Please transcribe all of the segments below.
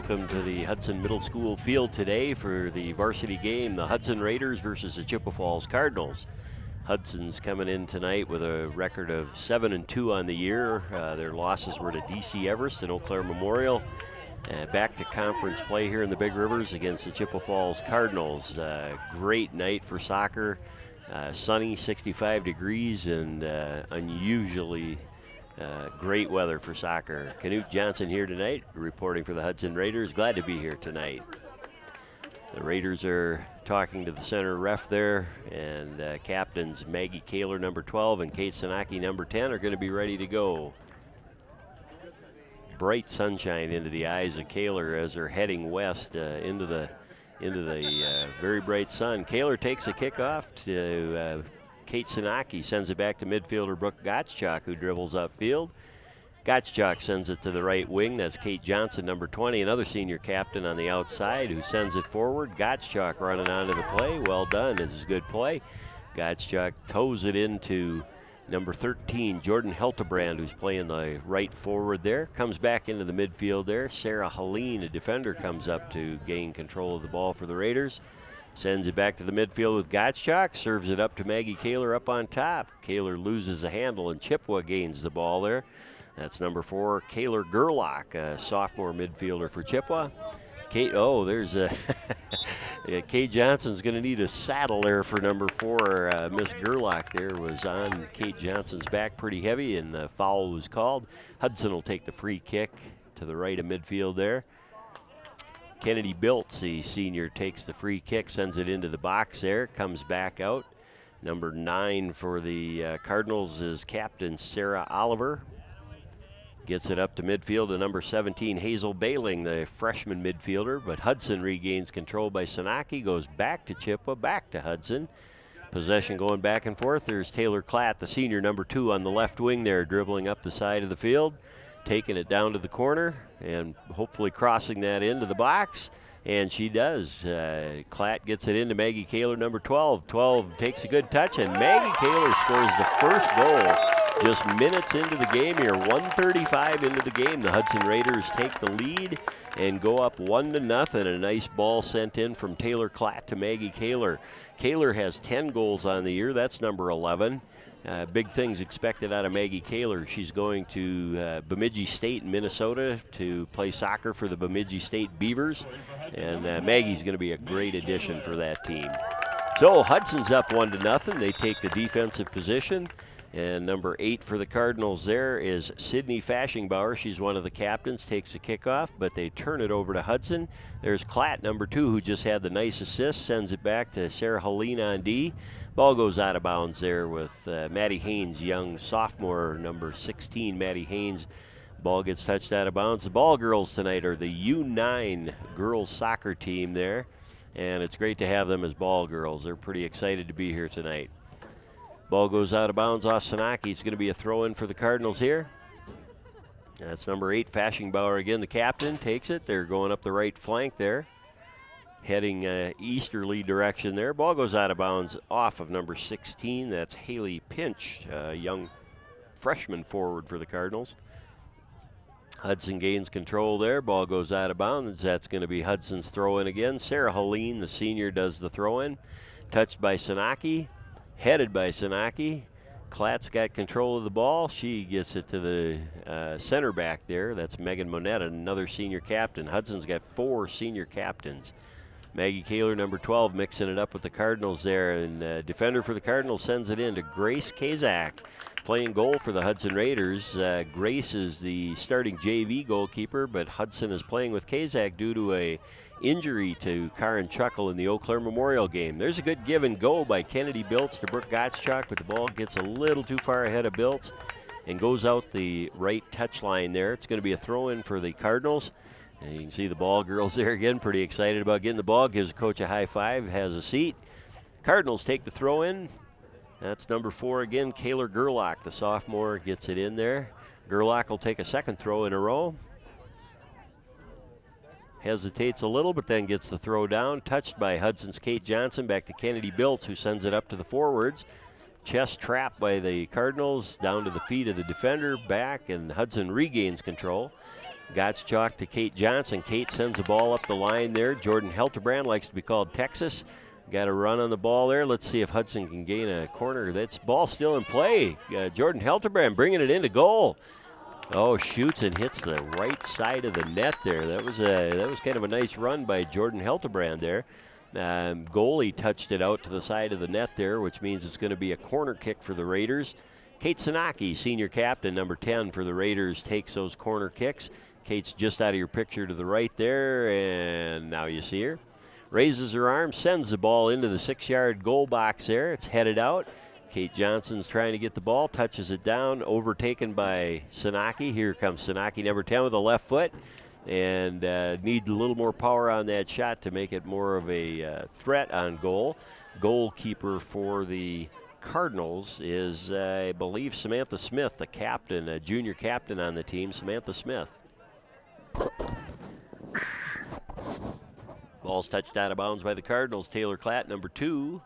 welcome to the Hudson Middle School field today for the varsity game, the Hudson Raiders versus the Chippewa Falls Cardinals. Hudson's coming in tonight with a record of 7-2 on the year. Their losses were to DC Everest and Eau Claire Memorial. Back to conference play here in the Big Rivers against the Chippewa Falls Cardinals. Great night for soccer. Sunny, 65 degrees, and unusually great weather for soccer. Canute Johnson here tonight, reporting for the Hudson Raiders. Glad to be here tonight. The Raiders are talking to the center ref there, and captains Maggie Kaler, number 12, and Kate Sanaki, number 10, are going to be ready to go. Bright sunshine into the eyes of Kaler as they're heading west into the very bright sun. Kaler takes a kickoff to Kate Sanaki, sends it back to midfielder Brooke Gottschalk, who dribbles upfield. Gottschalk sends it to the right wing. That's Kate Johnson, number 20, another senior captain on the outside, who sends it forward. Gottschalk running onto the play. Well done. This is a good play. Gottschalk toes it into number 13, Jordan Heltebrand, who's playing the right forward there. Comes back into the midfield there. Sarah Helene, a defender, comes up to gain control of the ball for the Raiders. Sends it back to the midfield with Gottschalk. Serves it up to Maggie Kaler up on top. Kaler loses the handle, and Chippewa gains the ball there. That's number 4, Kaler Gerlach, a sophomore midfielder for Chippewa. There's a Kate Johnson's going to need a saddle there for number 4. Miss Gerlach there was on Kate Johnson's back pretty heavy, and the foul was called. Hudson will take the free kick to the right of midfield there. Kennedy Biltz, the senior, takes the free kick, sends it into the box there, comes back out. Number 9 for the Cardinals is captain Sarah Oliver. Gets it up to midfield to number 17, Hazel Bailing, the freshman midfielder. But Hudson regains control by Sanaki, goes back to Chippewa, back to Hudson. Possession going back and forth. There's Taylor Klatt, the senior, number 2, on the left wing there, dribbling up the side of the field. Taking it down to the corner and hopefully crossing that into the box. And she does. Klatt gets it into Maggie Kaler, number 12. 12 takes a good touch, and Maggie Kaler scores the first goal just minutes into the game here. 1:35 into the game. The Hudson Raiders take the lead and go up 1-0. A nice ball sent in from Taylor Klatt to Maggie Kaler. Kaler has 10 goals on the year. That's number 11. Big things expected out of Maggie Kaler. She's going to Bemidji State in Minnesota to play soccer for the Bemidji State Beavers. And Maggie's going to be a great addition for that team. So Hudson's up 1-0. They take the defensive position. And number 8 for the Cardinals there is Sydney Fashingbauer. She's one of the captains, takes the kickoff, but they turn it over to Hudson. There's Klatt, number 2, who just had the nice assist, sends it back to Sarah Helene on D. Ball goes out of bounds there with Maddie Haynes, young sophomore, number 16, Maddie Haynes. Ball gets touched out of bounds. The ball girls tonight are the U9 girls soccer team there, and it's great to have them as ball girls. They're pretty excited to be here tonight. Ball goes out of bounds off Sanaki. It's going to be a throw-in for the Cardinals here. That's number 8, Fashingbauer again, the captain, takes it. They're going up the right flank there, heading easterly direction there. Ball goes out of bounds off of number 16. That's Haley Pinch, a young freshman forward for the Cardinals. Hudson gains control there. Ball goes out of bounds. That's going to be Hudson's throw-in again. Sarah Helene, the senior, does the throw-in. Touched by Sanaki. Headed by Sanaki. Klatt's got control of the ball. She gets it to the center back there. That's Megan Monetta, another senior captain. Hudson's got 4 senior captains. Maggie Kaler, number 12, mixing it up with the Cardinals there. And defender for the Cardinals sends it in to Grace Kazak, playing goal for the Hudson Raiders. Grace is the starting JV goalkeeper, but Hudson is playing with Kazak due to a injury to Karen Chuckle in the Eau Claire Memorial game. There's a good give and go by Kennedy Biltz to Brooke Gottschalk, but the ball gets a little too far ahead of Biltz and goes out the right touch line there. It's going to be a throw-in for the Cardinals. And you can see the ball girls there again, pretty excited about getting the ball. Gives the coach a high five, has a seat. Cardinals take the throw-in. That's number 4 again, Kaler Gerlach, the sophomore, gets it in there. Gerlach will take a second throw in a row. Hesitates a little, but then gets the throw down. Touched by Hudson's Kate Johnson, back to Kennedy Biltz, who sends it up to the forwards. Chest trapped by the Cardinals, down to the feet of the defender, back, and Hudson regains control. Gottschalk to Kate Johnson. Kate sends the ball up the line there. Jordan Helterbrand likes to be called Texas. Got a run on the ball there. Let's see if Hudson can gain a corner. That's ball still in play. Jordan Helterbrand bringing it into goal. Oh, shoots and hits the right side of the net there. That was kind of a nice run by Jordan Helterbrand there. Goalie touched it out to the side of the net there, which means it's going to be a corner kick for the Raiders. Kate Sanaki, senior captain, number 10 for the Raiders, takes those corner kicks. Kate's just out of your picture to the right there, and now you see her. Raises her arm, sends the ball into the 6-yard goal box there. It's headed out. Kate Johnson's trying to get the ball, touches it down, overtaken by Sanaki. Here comes Sanaki, number 10, with a left foot, and need a little more power on that shot to make it more of a threat on goal. Goalkeeper for the Cardinals is, I believe, Samantha Smith, the captain, a junior captain on the team, Samantha Smith. Ball's touched out of bounds by the Cardinals. Taylor Klatt, number 2,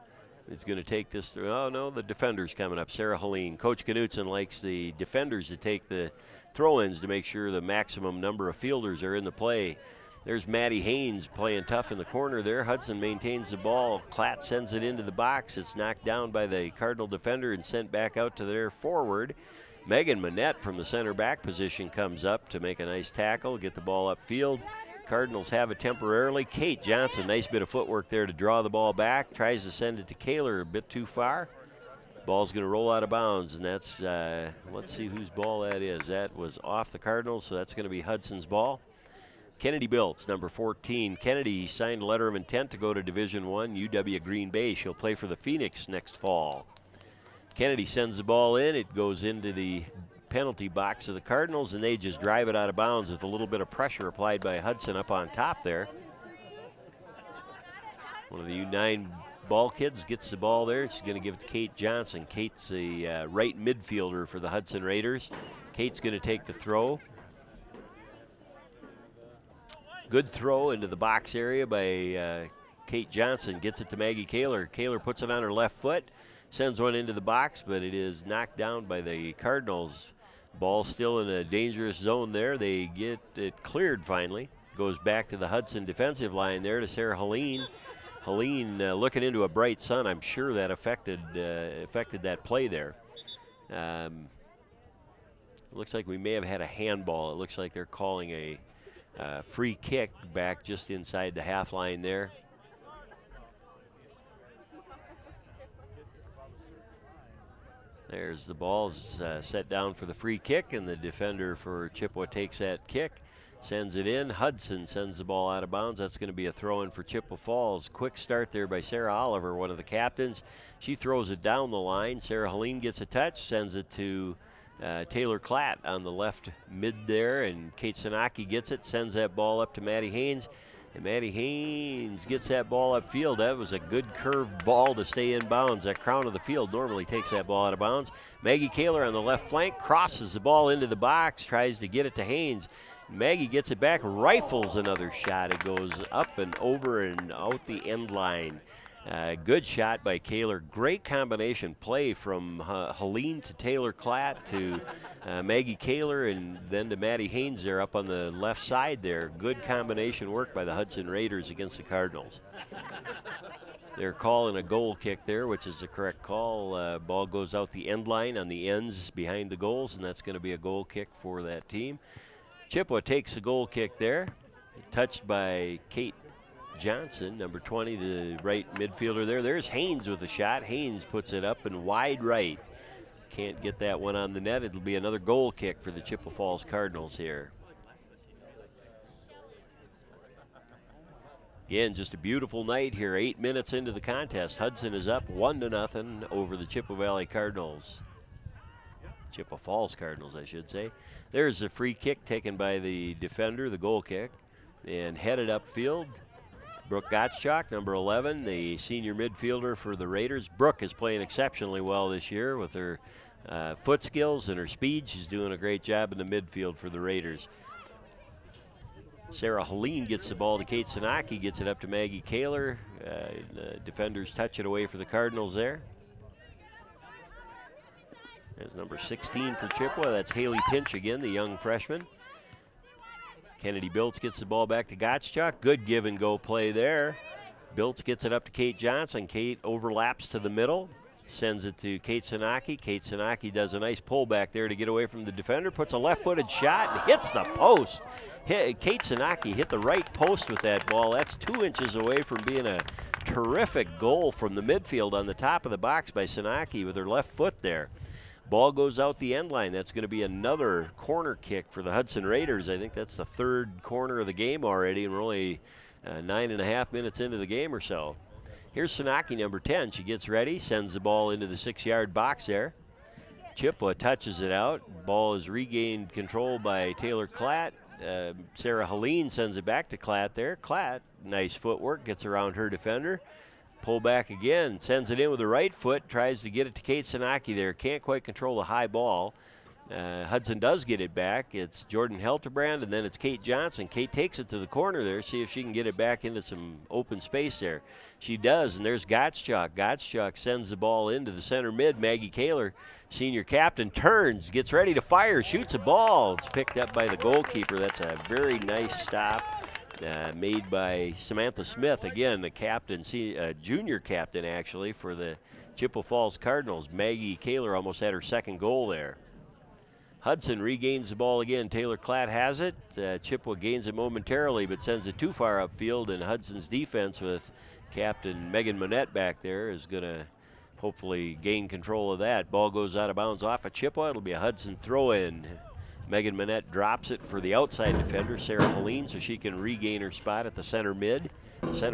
is going to take this through. Oh, no, the defender's coming up. Sarah Helene. Coach Knutson likes the defenders to take the throw-ins to make sure the maximum number of fielders are in the play. There's Maddie Haynes playing tough in the corner there. Hudson maintains the ball. Klatt sends it into the box. It's knocked down by the Cardinal defender and sent back out to their forward. Megan Manette from the center back position comes up to make a nice tackle, get the ball upfield. Cardinals have it temporarily. Kate Johnson, nice bit of footwork there to draw the ball back. Tries to send it to Kaler a bit too far. Ball's going to roll out of bounds, and that's, let's see whose ball that is. That was off the Cardinals, so that's going to be Hudson's ball. Kennedy Biltz, number 14. Kennedy signed a letter of intent to go to Division I, UW Green Bay. She'll play for the Phoenix next fall. Kennedy sends the ball in. It goes into the penalty box of the Cardinals, and they just drive it out of bounds with a little bit of pressure applied by Hudson up on top there. One of the U9 ball kids gets the ball there. She's going to give it to Kate Johnson. Kate's the right midfielder for the Hudson Raiders. Kate's going to take the throw. Good throw into the box area by Kate Johnson. Gets it to Maggie Kaler. Kaler puts it on her left foot. Sends one into the box, but it is knocked down by the Cardinals. Ball still in a dangerous zone there. They get it cleared finally. Goes back to the Hudson defensive line there to Sarah Helene. Helene looking into a bright sun. I'm sure that affected that play there. Looks like we may have had a handball. It looks like they're calling a free kick back just inside the half line there. There's the ball set down for the free kick, and the defender for Chippewa takes that kick, sends it in. Hudson sends the ball out of bounds. That's going to be a throw-in for Chippewa Falls. Quick start there by Sarah Oliver, one of the captains. She throws it down the line. Sarah Helene gets a touch, sends it to Taylor Klatt on the left mid there, and Kate Sanaki gets it, sends that ball up to Maddie Haynes. And Maddie Haynes gets that ball upfield. That was a good curved ball to stay in bounds. That crown of the field normally takes that ball out of bounds. Maggie Kaler on the left flank crosses the ball into the box, tries to get it to Haynes. Maggie gets it back, rifles another shot. It goes up and over and out the end line. Good shot by Kaler. Great combination play from Helene to Taylor Klatt to Maggie Kaler, and then to Maddie Haynes there up on the left side there. Good combination work by the Hudson Raiders against the Cardinals. They're calling a goal kick there, which is the correct call. Ball goes out the end line on the ends behind the goals, and that's going to be a goal kick for that team. Chippewa takes the goal kick there. Touched by Kate Johnson, number 20, the right midfielder there. There's Haynes with a shot. Haynes puts it up and wide right. Can't get that one on the net. It'll be another goal kick for the Chippewa Falls Cardinals here. Again, just a beautiful night here. 8 minutes into the contest. Hudson is up 1-0 over the Chippewa Valley Cardinals. Chippewa Falls Cardinals, I should say. There's a free kick taken by the defender, the goal kick, and headed upfield. Brooke Gottschalk, number 11, the senior midfielder for the Raiders. Brooke is playing exceptionally well this year with her foot skills and her speed. She's doing a great job in the midfield for the Raiders. Sarah Helene gets the ball to Kate Sanaki, gets it up to Maggie Kaler. Defenders touch it away for the Cardinals there. There's number 16 for Chippewa. That's Haley Pinch again, the young freshman. Kennedy Biltz gets the ball back to Gottschalk. Good give and go play there. Biltz gets it up to Kate Johnson. Kate overlaps to the middle, sends it to Kate Sanaki. Kate Sanaki does a nice pull back there to get away from the defender, puts a left-footed shot and hits the post. Kate Sanaki hit the right post with that ball. That's 2 inches away from being a terrific goal from the midfield on the top of the box by Sanaki with her left foot there. Ball goes out the end line. That's going to be another corner kick for the Hudson Raiders. I think that's the third corner of the game already, and we're only 9.5 minutes into the game or so. Here's Sanaki, number 10. She gets ready, sends the ball into the 6-yard box there. Chippewa touches it out. Ball is regained control by Taylor Klatt. Sarah Helene sends it back to Klatt there. Klatt, nice footwork, gets around her defender. Pull back again, sends it in with the right foot, tries to get it to Kate Sanaki there. Can't quite control the high ball. Hudson does get it back. It's Jordan Helterbrand, and then it's Kate Johnson. Kate takes it to the corner there, see if she can get it back into some open space there. She does, and there's Gottschalk. Gottschalk sends the ball into the center mid. Maggie Kaler, senior captain, turns, gets ready to fire, shoots a ball. It's picked up by the goalkeeper. That's a very nice stop made by Samantha Smith. Again, the captain, junior captain actually for the Chippewa Falls Cardinals. Maggie Kaler almost had her second goal there. Hudson regains the ball again. Taylor Klatt has it. Chippewa gains it momentarily, but sends it too far upfield, and Hudson's defense with Captain Megan Monette back there is going to hopefully gain control of that. Ball goes out of bounds off of Chippewa. It'll be a Hudson throw-in. Megan Monette drops it for the outside defender, Sarah Helene, so she can regain her spot at the center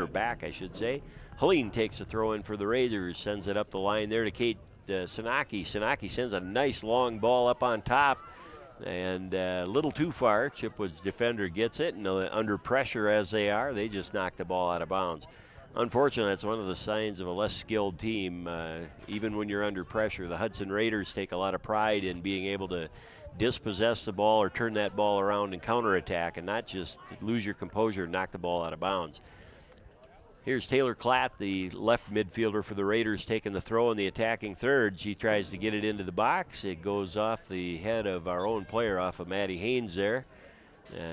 back, I should say. Helene takes the throw-in for the Raiders, sends it up the line there to Kate Sanaki. Sanaki sends a nice long ball up on top, and a little too far. Chippewa's defender gets it, and under pressure as they are, they just knock the ball out of bounds. Unfortunately, that's one of the signs of a less skilled team. Even when you're under pressure, the Hudson Raiders take a lot of pride in being able to dispossess the ball or turn that ball around and counterattack and not just lose your composure and knock the ball out of bounds. Here's Taylor Klatt, the left midfielder for the Raiders, taking the throw in the attacking third. She tries to get it into the box. It goes off the head of our own player, off of Maddie Haynes there.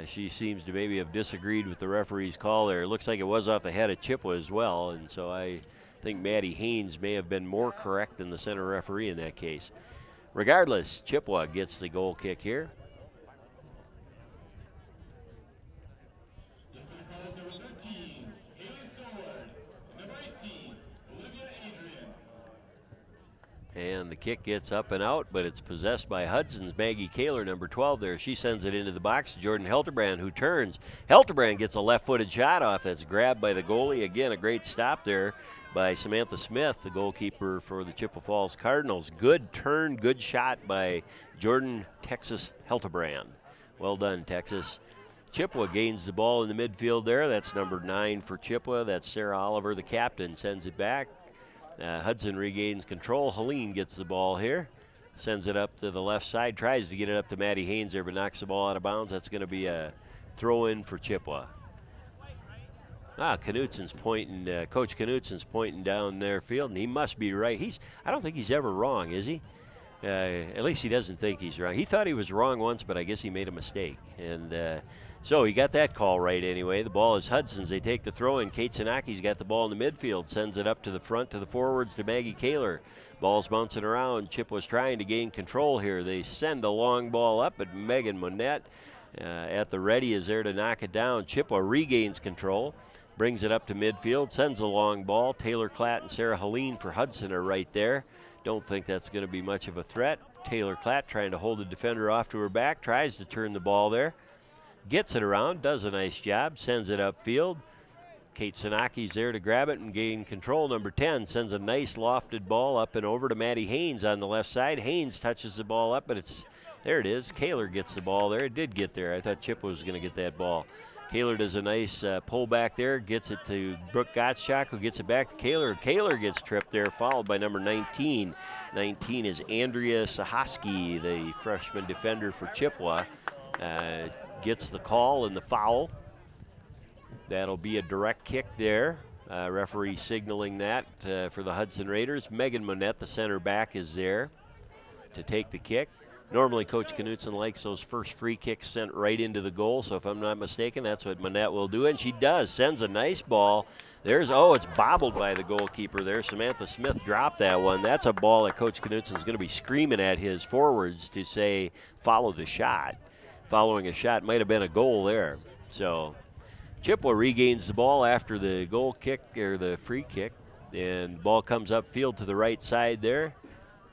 She seems to maybe have disagreed with the referee's call there. It looks like it was off the head of Chippewa as well, and so I think Maddie Haynes may have been more correct than the center referee in that case. Regardless, Chippewa gets the goal kick here. And the kick gets up and out, but it's possessed by Hudson's Maggie Kaler, number 12 there. She sends it into the box to Jordan Helterbrand, who turns. Helterbrand gets a left-footed shot off. That's grabbed by the goalie. Again, a great stop there by Samantha Smith, the goalkeeper for the Chippewa Falls Cardinals. Good turn, good shot by Jordan Texas Helterbrand. Well done, Texas. Chippewa gains the ball in the midfield there. That's number 9 for Chippewa. That's Sarah Oliver, the captain, sends it back. Hudson regains control. Helene gets the ball here. Sends it up to the left side. Tries to get it up to Maddie Haynes there, but knocks the ball out of bounds. That's going to be a throw-in for Chippewa. Knutsen's pointing. Coach Knutsen's pointing down their field, and he must be right. I don't think he's ever wrong, is he? At least he doesn't think he's wrong. He thought he was wrong once, but I guess he made a mistake. And so he got that call right anyway. The ball is Hudson's. They take the throw in. Kate Sanaki's got the ball in the midfield, sends it up to the front to the forwards to Maggie Kaler. Ball's bouncing around. Chippewa's trying to gain control here. They send a long ball up, but Megan Monette at the ready is there to knock it down. Chippewa regains control, brings it up to midfield, sends a long ball. Taylor Klatt and Sarah Helene for Hudson are right there. Don't think that's going to be much of a threat. Taylor Klatt trying to hold the defender off to her back, tries to turn the ball there. Gets it around, does a nice job, sends it upfield. Kate Sanaki's there to grab it and gain control. Number 10 sends a nice lofted ball up and over to Maddie Haynes on the left side. Haynes touches the ball up, but there it is. Kaler gets the ball there. It did get there. I thought Chippewa was going to get that ball. Kaler does a nice pull back there, gets it to Brooke Gottschalk, who gets it back to Kaler. Kaler gets tripped there, followed by number 19. 19 is Andrea Sahoski, the freshman defender for Chippewa. Gets the call and the foul. That'll be a direct kick there. Referee signaling that for the Hudson Raiders. Megan Monette, the center back, is there to take the kick. Normally, Coach Knutson likes those first free kicks sent right into the goal, so if I'm not mistaken, that's what Manette will do, and she does. Sends a nice ball. It's bobbled by the goalkeeper there. Samantha Smith dropped that one. That's a ball that Coach Knutson's going to be screaming at his forwards to say, follow the shot. Following a shot might have been a goal there. So Chippewa regains the ball after the goal kick, or the free kick, and ball comes upfield to the right side there.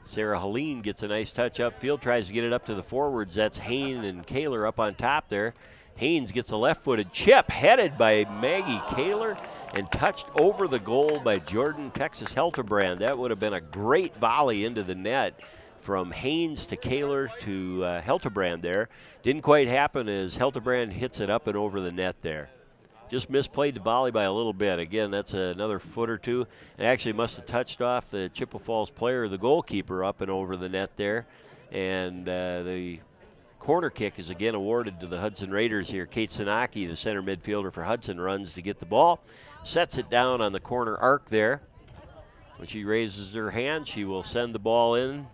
Sarah Helene gets a nice touch upfield, tries to get it up to the forwards. That's Haynes and Kaler up on top there. Haynes gets a left-footed chip, headed by Maggie Kaler and touched over the goal by Jordan Texas Helterbrand. That would have been a great volley into the net from Haynes to Kaler to Helterbrand there. Didn't quite happen as Helterbrand hits it up and over the net there. Just misplayed the volley by a little bit. Again, that's another foot or two. It actually must have touched off the Chippewa Falls player, the goalkeeper, up and over the net there. And the corner kick is again awarded to the Hudson Raiders here. Kate Sanaki, the center midfielder for Hudson, runs to get the ball. Sets it down on the corner arc there. When she raises her hand, she will send the ball in.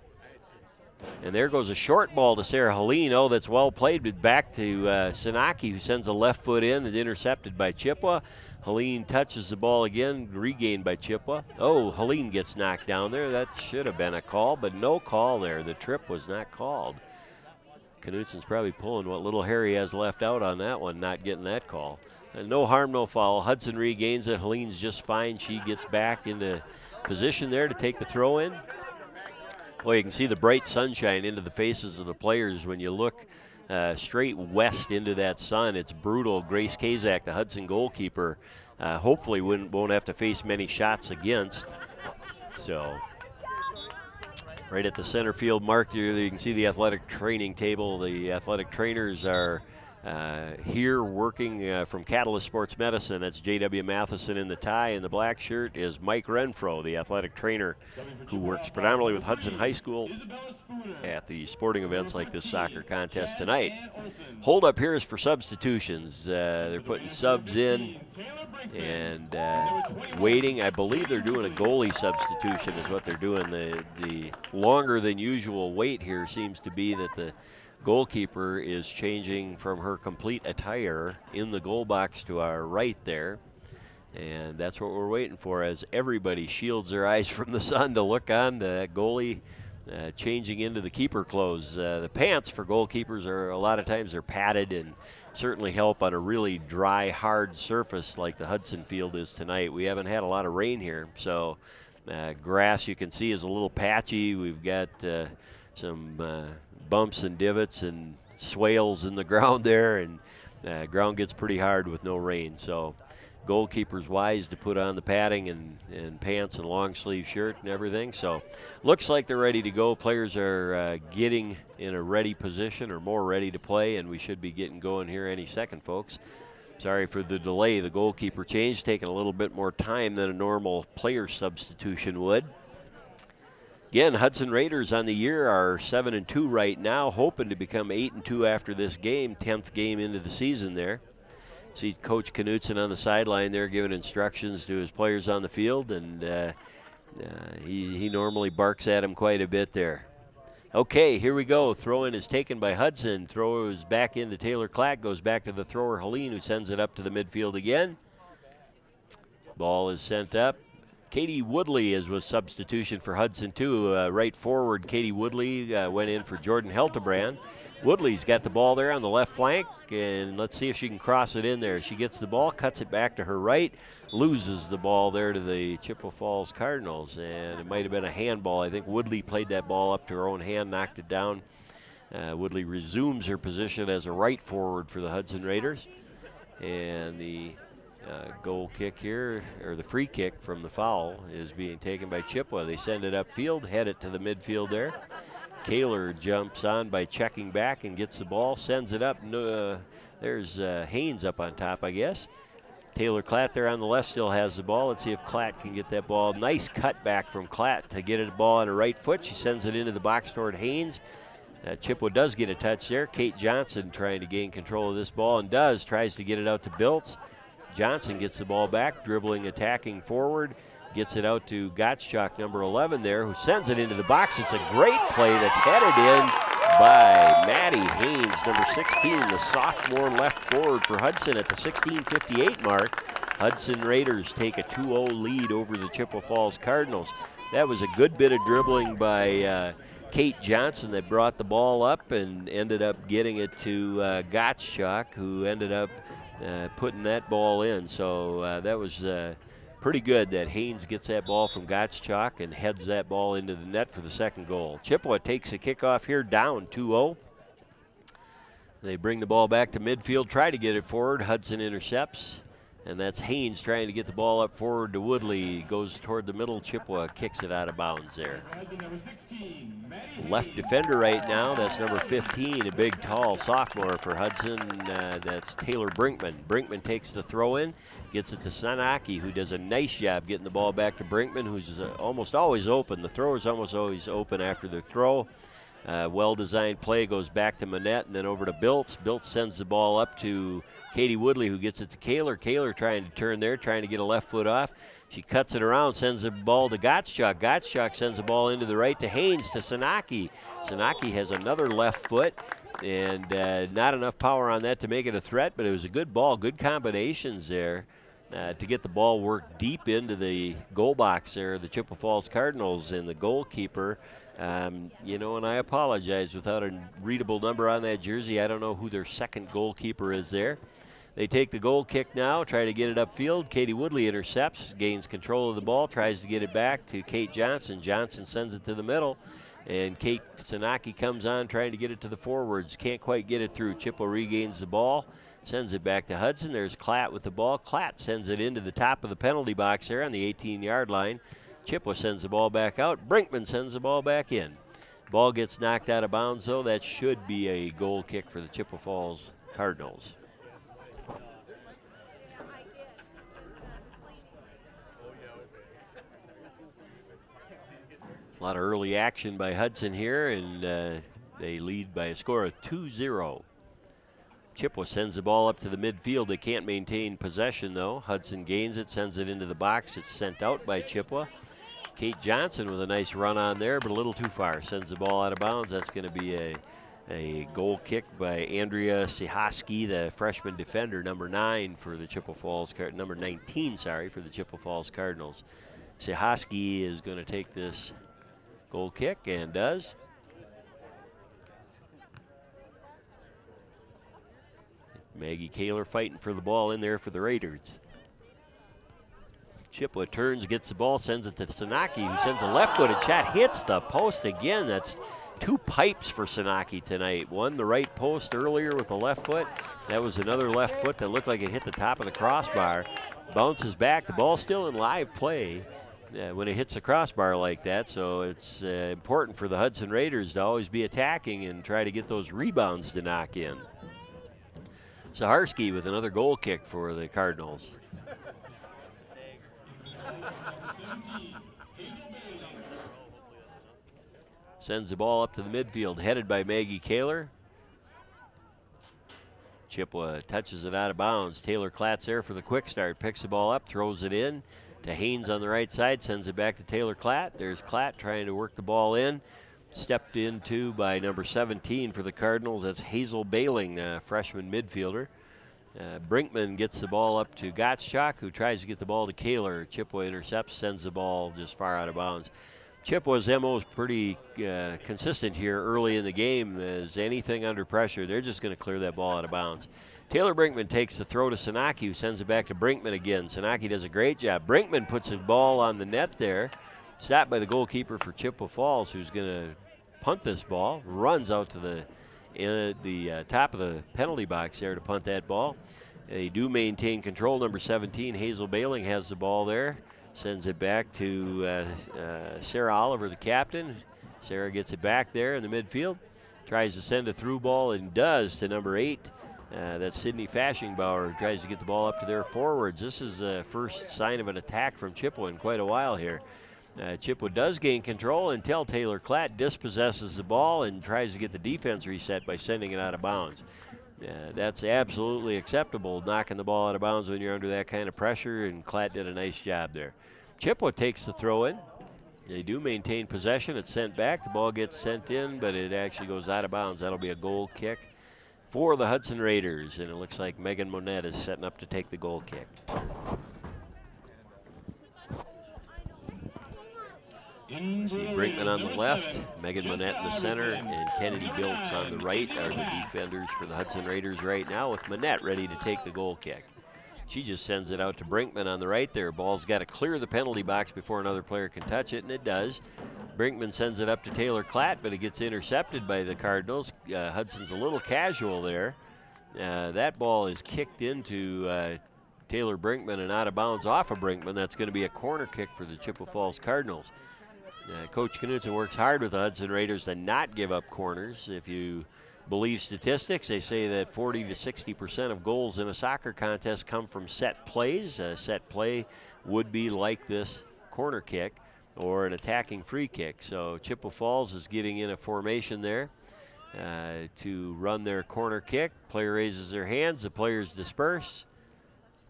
And there goes a short ball to Sarah Helene. Oh, that's well played, but back to Sanaki, who sends a left foot in and intercepted by Chippewa. Helene touches the ball again, regained by Chippewa. Oh, Helene gets knocked down there. That should have been a call, but no call there. The trip was not called. Knutson's probably pulling what little hair he has left out on that one, not getting that call. And no harm, no foul. Hudson regains it. Helene's just fine. She gets back into position there to take the throw in. Well, you can see the bright sunshine into the faces of the players when you look straight west into that sun. It's brutal. Grace Kazak, the Hudson goalkeeper, hopefully won't have to face many shots against. So right at the center field mark here, you can see the athletic training table. The athletic trainers are here working from Catalyst Sports Medicine. That's J.W. Matheson in the tie, and the black shirt is Mike Renfro, the athletic trainer who works predominantly with Hudson High School at the sporting events like this soccer contest tonight. Hold up here is for substitutions. They're putting subs in and waiting. I believe they're doing a goalie substitution is what they're doing. The longer than usual wait here seems to be that the goalkeeper is changing from her complete attire in the goal box to our right there. And that's what we're waiting for as everybody shields their eyes from the sun to look on the goalie changing into the keeper clothes. The pants for goalkeepers are a lot of times they're padded and certainly help on a really dry, hard surface like the Hudson field is tonight. We haven't had a lot of rain here, so grass you can see is a little patchy. We've got some bumps and divots and swales in the ground there, and ground gets pretty hard with no rain. So goalkeeper's wise to put on the padding and pants and long sleeve shirt and everything. So looks like they're ready to go. Players are getting in a ready position or more ready to play, and we should be getting going here any second, folks. Sorry for the delay. The goalkeeper change taking a little bit more time than a normal player substitution would. Again, Hudson Raiders on the year are 7-2 right now, hoping to become 8-2 after this game, 10th game into the season there. See Coach Knutson on the sideline there giving instructions to his players on the field, and he normally barks at him quite a bit there. Okay, here we go. Throw-in is taken by Hudson. Throw is back into Taylor Clack, goes back to the thrower Helene, who sends it up to the midfield again. Ball is sent up. Katie Woodley was substitution for Hudson too. Right forward, Katie Woodley went in for Jordan Heltebrand. Woodley's got the ball there on the left flank, and let's see if she can cross it in there. She gets the ball, cuts it back to her right, loses the ball there to the Chippewa Falls Cardinals, and it might have been a handball. I think Woodley played that ball up to her own hand, knocked it down. Woodley resumes her position as a right forward for the Hudson Raiders, and the goal kick here, or the free kick from the foul, is being taken by Chippewa. They send it upfield, head it to the midfield there. Kaler jumps on by checking back and gets the ball, sends it up. There's Haynes up on top, I guess. Taylor Klatt there on the left still has the ball. Let's see if Klatt can get that ball. Nice cut back from Klatt to get it the ball on her right foot. She sends it into the box toward Haynes. Chippewa does get a touch there. Kate Johnson trying to gain control of this ball and tries to get it out to Biltz. Johnson gets the ball back, dribbling, attacking forward. Gets it out to Gottschalk, number 11 there, who sends it into the box. It's a great play that's headed in by Maddie Haynes, number 16, the sophomore left forward for Hudson at the 16:58 mark. Hudson Raiders take a 2-0 lead over the Chippewa Falls Cardinals. That was a good bit of dribbling by Kate Johnson that brought the ball up and ended up getting it to Gottschalk, who ended up putting that ball in. So that was pretty good that Haynes gets that ball from Gottschalk and heads that ball into the net for the second goal. Chippewa takes a kickoff here down 2-0. They bring the ball back to midfield, try to get it forward. Hudson intercepts. And that's Haynes trying to get the ball up forward to Woodley. Goes toward the middle. Chippewa kicks it out of bounds there. Left defender right now, that's number 15, a big, tall sophomore for Hudson. That's Taylor Brinkman. Brinkman takes the throw in, gets it to Sanaki, who does a nice job getting the ball back to Brinkman, who's almost always open. The thrower is almost always open after the throw. Well-designed play, goes back to Manette and then over to Biltz. Biltz sends the ball up to Katie Woodley, who gets it to Kaler. Kaler trying to turn there, trying to get a left foot off. She cuts it around, sends the ball to Gottschalk. Gottschalk sends the ball into the right to Haynes, to Sanaki. Sanaki has another left foot, and not enough power on that to make it a threat, but it was a good ball, good combinations there to get the ball worked deep into the goal box there, the Chippewa Falls Cardinals, and the goalkeeper. And I apologize, without a readable number on that jersey, I don't know who their second goalkeeper is there. They take the goal kick now, try to get it upfield. Katie Woodley intercepts, gains control of the ball, tries to get it back to Kate Johnson. Johnson sends it to the middle, and Kate Sanaki comes on trying to get it to the forwards. Can't quite get it through. Chippewa regains the ball, sends it back to Hudson. There's Klatt with the ball. Klatt sends it into the top of the penalty box there on the 18-yard line. Chippewa sends the ball back out. Brinkman sends the ball back in. Ball gets knocked out of bounds, though. That should be a goal kick for the Chippewa Falls Cardinals. A lot of early action by Hudson here, and they lead by a score of 2-0. Chippewa sends the ball up to the midfield. They can't maintain possession, though. Hudson gains it, sends it into the box. It's sent out by Chippewa. Kate Johnson with a nice run on there, but a little too far. Sends the ball out of bounds. That's going to be a goal kick by Andrea Sihaski, the freshman defender, number 19 for the Chippewa Falls for the Chippewa Falls Cardinals. Sihaski is going to take this goal kick and does. Maggie Kaler fighting for the ball in there for the Raiders. Chippewa turns, gets the ball, sends it to Sanaki, who sends a left-footed shot, hits the post again. That's two pipes for Sanaki tonight. One, the right post earlier with the left foot. That was another left foot that looked like it hit the top of the crossbar. Bounces back. The ball's still in live play when it hits the crossbar like that, so it's important for the Hudson Raiders to always be attacking and try to get those rebounds to knock in. Saharsky with another goal kick for the Cardinals. Sends the ball up to the midfield, headed by Maggie Kaler. Chippewa touches it out of bounds. Taylor Klatt's there for the quick start. Picks the ball up, throws it in to Haynes on the right side, sends it back to Taylor Klatt. There's Klatt trying to work the ball in. Stepped into by number 17 for the Cardinals. That's Hazel Bailing, freshman midfielder. Brinkman gets the ball up to Gottschalk, who tries to get the ball to Kaler. Chippewa intercepts, sends the ball just far out of bounds. Chippewa's MO is pretty consistent here early in the game. As anything under pressure, they're just going to clear that ball out of bounds. Taylor Brinkman takes the throw to Sanaki, who sends it back to Brinkman again. Sanaki does a great job. Brinkman puts the ball on the net there. Stopped by the goalkeeper for Chippewa Falls, who's going to punt this ball. Runs out to the top of the penalty box there to punt that ball. They do maintain control. Number 17, Hazel Bailing, has the ball there. Sends it back to Sarah Oliver, the captain. Sarah gets it back there in the midfield. Tries to send a through ball and does to number 8. That's Sydney Fashingbauer, who tries to get the ball up to their forwards. This is the first sign of an attack from Chippewa in quite a while here. Chippewa does gain control until Taylor Klatt dispossesses the ball and tries to get the defense reset by sending it out of bounds. That's absolutely acceptable, knocking the ball out of bounds when you're under that kind of pressure, and Klatt did a nice job there. Chippewa takes the throw in. They do maintain possession. It's sent back. The ball gets sent in, but it actually goes out of bounds. That'll be a goal kick for the Hudson Raiders, and it looks like Megan Monette is setting up to take the goal kick. See Brinkman on the left, Megan Monette in the center, and Kennedy Biltz on the right are the defenders for the Hudson Raiders right now, with Monette ready to take the goal kick. She just sends it out to Brinkman on the right there. Ball's got to clear the penalty box before another player can touch it, and it does. Brinkman sends it up to Taylor Klatt, but it gets intercepted by the Cardinals. Hudson's a little casual there. That ball is kicked into Taylor Brinkman and out of bounds off of Brinkman. That's going to be a corner kick for the Chippewa Falls Cardinals. Coach Knudsen works hard with the Hudson Raiders to not give up corners. If you believe statistics, they say that 40 to 60% of goals in a soccer contest come from set plays. A set play would be like this corner kick or an attacking free kick. So Chippewa Falls is getting in a formation there to run their corner kick. Player raises their hands, the players disperse.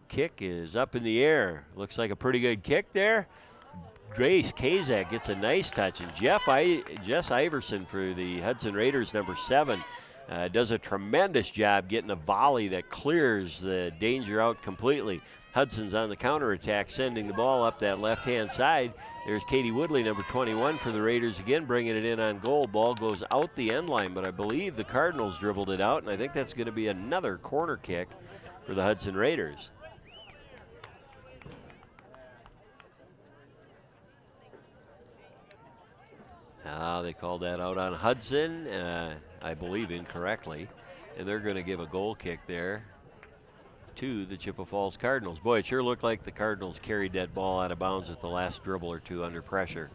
Kick is up in the air. Looks like a pretty good kick there. Grace Kazak gets a nice touch, and Jess Iverson for the Hudson Raiders, number 7, does a tremendous job getting a volley that clears the danger out completely. Hudson's on the counterattack, sending the ball up that left-hand side. There's Katie Woodley, number 21 for the Raiders again, bringing it in on goal. Ball goes out the end line, but I believe the Cardinals dribbled it out, and I think that's going to be another corner kick for the Hudson Raiders. They called that out on Hudson, I believe incorrectly, and they're going to give a goal kick there to the Chippewa Falls Cardinals. Boy, it sure looked like the Cardinals carried that ball out of bounds with the last dribble or two under pressure.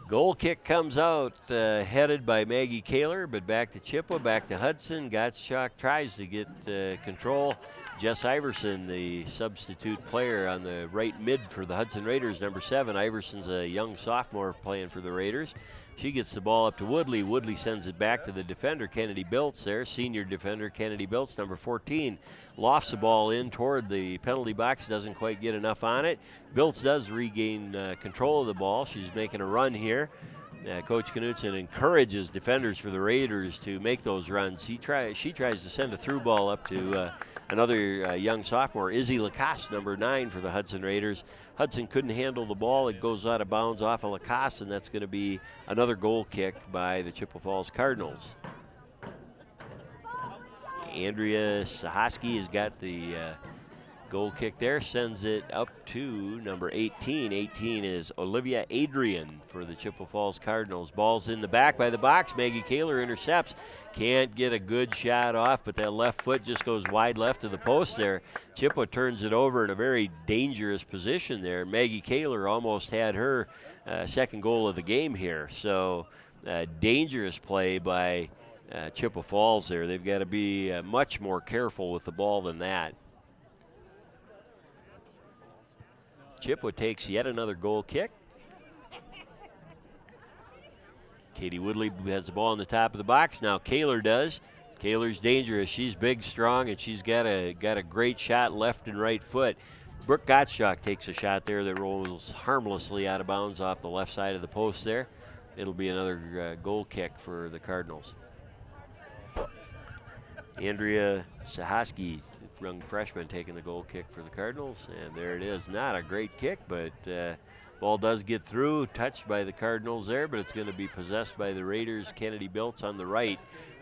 Goal kick comes out, headed by Maggie Kaler, but back to Chippewa, back to Hudson. Gottschalk tries to get control. Jess Iverson, the substitute player on the right mid for the Hudson Raiders, number 7. Iverson's a young sophomore playing for the Raiders. She gets the ball up to Woodley. Woodley sends it back to the defender, Kennedy Biltz there. Senior defender, Kennedy Biltz, number 14. Lofts the ball in toward the penalty box, doesn't quite get enough on it. Biltz does regain control of the ball. She's making a run here. Coach Knudsen encourages defenders for the Raiders to make those runs. She tries to send a through ball up to another young sophomore, Izzy Lacoste, number 9 for the Hudson Raiders. Hudson couldn't handle the ball. It goes out of bounds off of Lacoste, and that's going to be another goal kick by the Chippewa Falls Cardinals. Andrea Sahaski has got the goal kick there, sends it up to number 18. 18 is Olivia Adrian for the Chippewa Falls Cardinals. Ball's in the back by the box. Maggie Kaler intercepts. Can't get a good shot off, but that left foot just goes wide left of the post there. Chippewa turns it over in a very dangerous position there. Maggie Kaler almost had her second goal of the game here. So dangerous play by Chippewa Falls there. They've got to be much more careful with the ball than that. Chippewa takes yet another goal kick. Katie Woodley has the ball on the top of the box. Now Kaler does. Kaler's dangerous. She's big, strong, and she's got a great shot left and right foot. Brooke Gottschalk takes a shot there that rolls harmlessly out of bounds off the left side of the post there. It'll be another goal kick for the Cardinals. Andrea Sahaski, young freshman, taking the goal kick for the Cardinals, and there it is. Not a great kick, but ball does get through, touched by the Cardinals there, but it's going to be possessed by the Raiders. Kennedy Biltz on the right.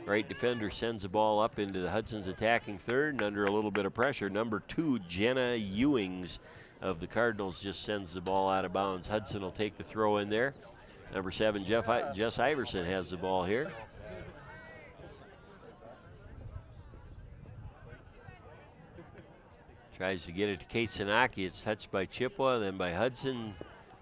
Right defender sends the ball up into the Hudson's attacking third, and under a little bit of pressure, number 2, Jenna Ewings of the Cardinals just sends the ball out of bounds. Hudson will take the throw in there. Number 7, Jess Iverson has the ball here. Tries to get it to Kate Sanaki. It's touched by Chippewa, then by Hudson.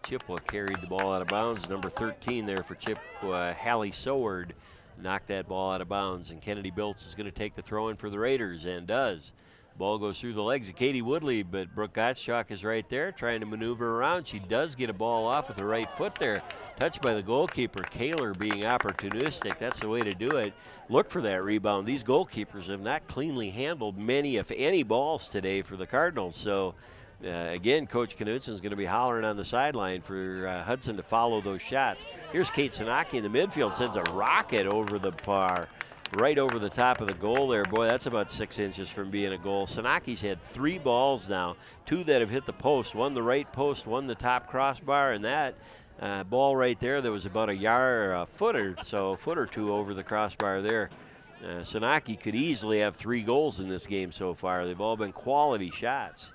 Chippewa carried the ball out of bounds. Number 13 there for Chippewa, Hallie Soward, knocked that ball out of bounds. And Kennedy Biltz is going to take the throw in for the Raiders, and does. Ball goes through the legs of Katie Woodley, but Brooke Gottschalk is right there trying to maneuver around. She does get a ball off with the right foot there. Touched by the goalkeeper. Kaler being opportunistic. That's the way to do it. Look for that rebound. These goalkeepers have not cleanly handled many, if any, balls today for the Cardinals. So Again, Coach Knutson's going to be hollering on the sideline for Hudson to follow those shots. Here's Kate Sanaki in the midfield, sends a rocket over the bar, right over the top of the goal there. Boy, that's about 6 inches from being a goal. Sanaki's had 3 balls now, 2 that have hit the post, one the right post, one the top crossbar, and that ball right there that was about a foot or two over the crossbar there. Sanaki could easily have 3 goals in this game so far. They've all been quality shots.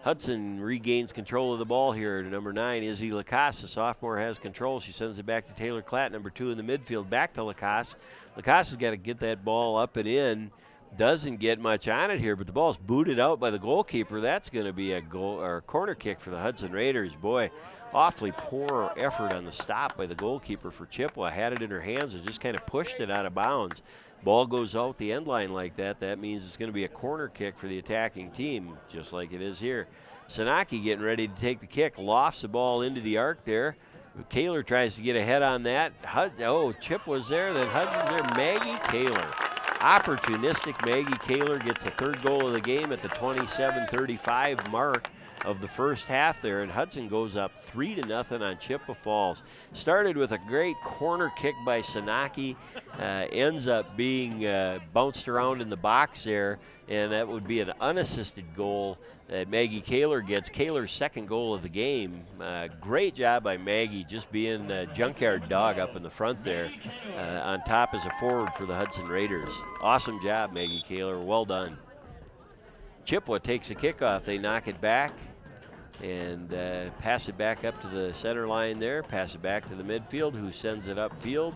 Hudson regains control of the ball here to number 9, Izzy Lacasse. The sophomore has control. She sends it back to Taylor Klatt, number 2 in the midfield, back to Lacasse. Lacasse has got to get that ball up and in. Doesn't get much on it here, but the ball's booted out by the goalkeeper. That's going to be a goal or a corner kick for the Hudson Raiders. Boy, awfully poor effort on the stop by the goalkeeper for Chippewa. Had it in her hands and just kind of pushed it out of bounds. Ball goes out the end line like that. That means it's going to be a corner kick for the attacking team, just like it is here. Sanaki getting ready to take the kick, lofts the ball into the arc there. Kaler tries to get ahead on that. Chip was there, then Hudson's there. Maggie Kaler. Opportunistic Maggie Kaler gets the 3rd goal of the game at the 27-35 mark of the first half there, and Hudson goes up 3-0 on Chippewa Falls. Started with a great corner kick by Sanaki, ends up being bounced around in the box there, and that would be an unassisted goal that Maggie Kaler gets. Kaler's 2nd goal of the game. Great job by Maggie, just being a junkyard dog up in the front there, on top as a forward for the Hudson Raiders. Awesome job, Maggie Kaler. Well done. Chippewa takes a kickoff. They knock it back and pass it back up to the center line there, pass it back to the midfield, who sends it upfield.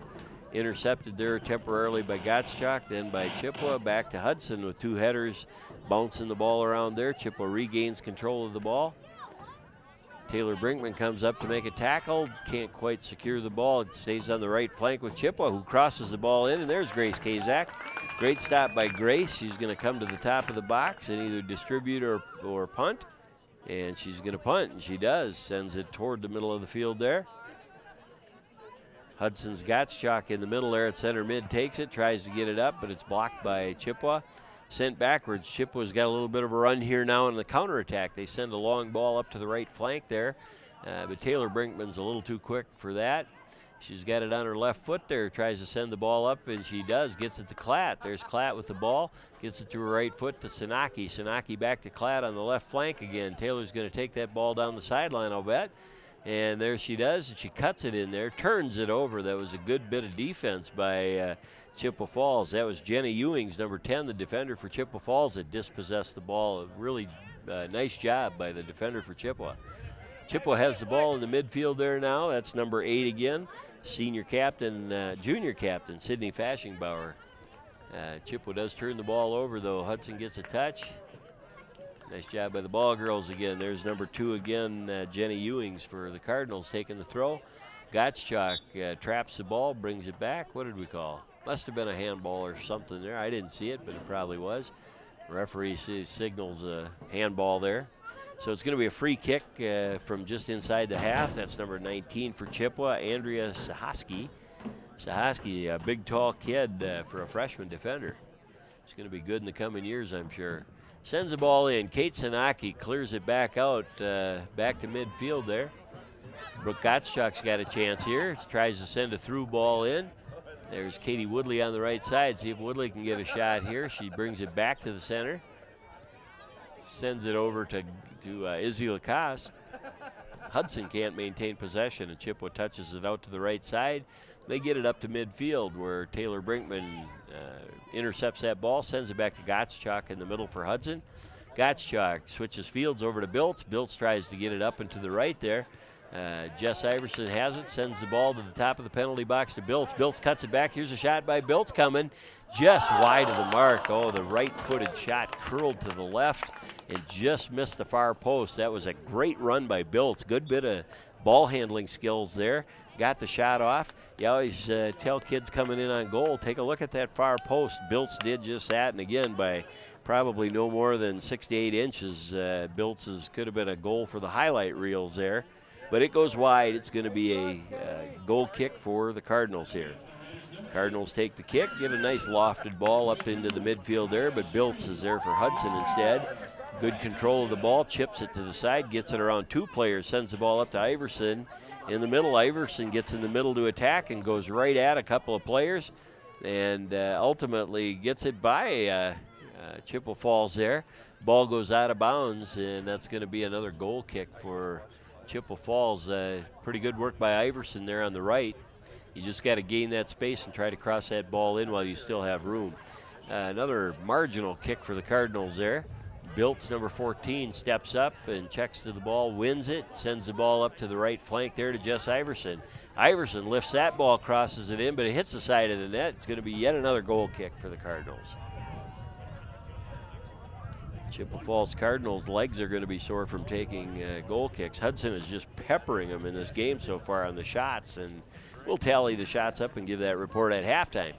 Intercepted there temporarily by Gottschalk, then by Chippewa. Back to Hudson with 2 headers, bouncing the ball around there. Chippewa regains control of the ball. Taylor Brinkman comes up to make a tackle, can't quite secure the ball. It stays on the right flank with Chippewa, who crosses the ball in, and there's Grace Kazak. Great stop by Grace. She's going to come to the top of the box and either distribute or punt. And she's going to punt, and she does. Sends it toward the middle of the field there. Hudson's Gottschalk in the middle there at center mid, takes it, tries to get it up, but it's blocked by Chippewa. Sent backwards. Chippewa's got a little bit of a run here now on the counterattack. They send a long ball up to the right flank there, but Taylor Brinkman's a little too quick for that. She's got it on her left foot there, tries to send the ball up, and she does. Gets it to Klatt. There's Klatt with the ball. Gets it to her right foot to Sanaki. Sanaki back to Klatt on the left flank again. Taylor's going to take that ball down the sideline, I'll bet. And there she does, and she cuts it in there, turns it over. That was a good bit of defense by Chippewa Falls. That was Jenny Ewings, number 10, the defender for Chippewa Falls, that dispossessed the ball. A really nice job by the defender for Chippewa. Chippewa has the ball in the midfield there now. That's number 8 again. Senior captain, junior captain, Sydney Fashingbauer. Chippewa does turn the ball over, though. Hudson gets a touch. Nice job by the ball girls again. There's number 2 again, Jenny Ewings for the Cardinals taking the throw. Gottschalk traps the ball, brings it back. What did we call? Must have been a handball or something there. I didn't see it, but it probably was. Referee signals a handball there. So it's going to be a free kick from just inside the half. That's number 19 for Chippewa, Andrea Sahaski. Sahaski, a big, tall kid for a freshman defender. He's going to be good in the coming years, I'm sure. Sends the ball in. Kate Sanaki clears it back out, back to midfield there. Brooke Gottschalk's got a chance here. Tries to send a through ball in. There's Katie Woodley on the right side. See if Woodley can get a shot here. She brings it back to the center. Sends it over to Izzy Lacasse. Hudson can't maintain possession, and Chippewa touches it out to the right side. They get it up to midfield where Taylor Brinkman intercepts that ball, sends it back to Gottschalk in the middle for Hudson. Gottschalk switches fields over to Biltz. Biltz tries to get it up and to the right there. Jess Iverson has it, sends the ball to the top of the penalty box to Biltz. Biltz cuts it back. Here's a shot by Biltz coming just wide of the mark. Oh, the right-footed shot curled to the left and just missed the far post. That was a great run by Biltz. Good bit of ball handling skills there. Got the shot off. You always tell kids coming in on goal, take a look at that far post. Biltz did just that, and again, by probably no more than 6 to 8 inches, Biltz's could have been a goal for the highlight reels there. But it goes wide. It's going to be a goal kick for the Cardinals here. Cardinals take the kick, get a nice lofted ball up into the midfield there, but Biltz is there for Hudson instead. Good control of the ball, chips it to the side, gets it around 2 players, sends the ball up to Iverson. In the middle, Iverson gets in the middle to attack and goes right at a couple of players and ultimately gets it by Chippewa Falls there. Ball goes out of bounds, and that's going to be another goal kick for Chippewa Falls. Pretty good work by Iverson there on the right. You just got to gain that space and try to cross that ball in while you still have room. Another marginal kick for the Cardinals there. Biltz, number 14, steps up and checks to the ball, wins it, sends the ball up to the right flank there to Jess Iverson. Iverson lifts that ball, crosses it in, but it hits the side of the net. It's going to be yet another goal kick for the Cardinals. Chippewa Falls Cardinals' legs are going to be sore from taking goal kicks. Hudson is just peppering them in this game so far on the shots, and we'll tally the shots up and give that report at halftime.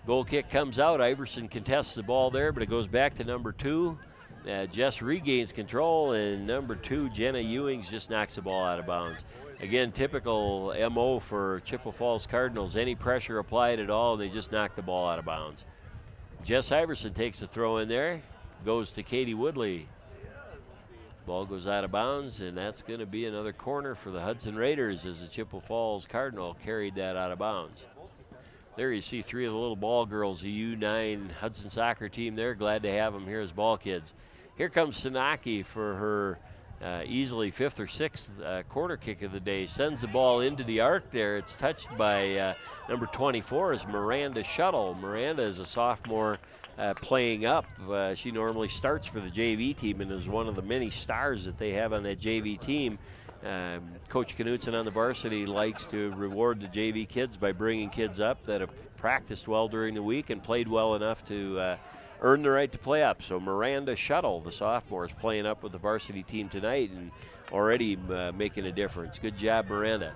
Goal kick comes out. Iverson contests the ball there, but it goes back to number 2. Jess regains control, and number 2, Jenna Ewings, just knocks the ball out of bounds. Again, typical MO for Chippewa Falls Cardinals. Any pressure applied at all, and they just knock the ball out of bounds. Jess Iverson takes the throw in there, goes to Katie Woodley. Ball goes out of bounds, and that's going to be another corner for the Hudson Raiders as the Chippewa Falls Cardinal carried that out of bounds. There you see 3 of the little ball girls, the U9 Hudson soccer team there. Glad to have them here as ball kids. Here comes Sanaki for her easily 5th or 6th corner kick of the day. Sends the ball into the arc there. It's touched by number 24 is Miranda Shuttle. Miranda is a sophomore playing up. She normally starts for the JV team and is one of the many stars that they have on that JV team. Coach Knutson on the varsity likes to reward the JV kids by bringing kids up that have practiced well during the week and played well enough to earn the right to play up. So Miranda Shuttle, the sophomore, is playing up with the varsity team tonight and already making a difference. Good job, Miranda.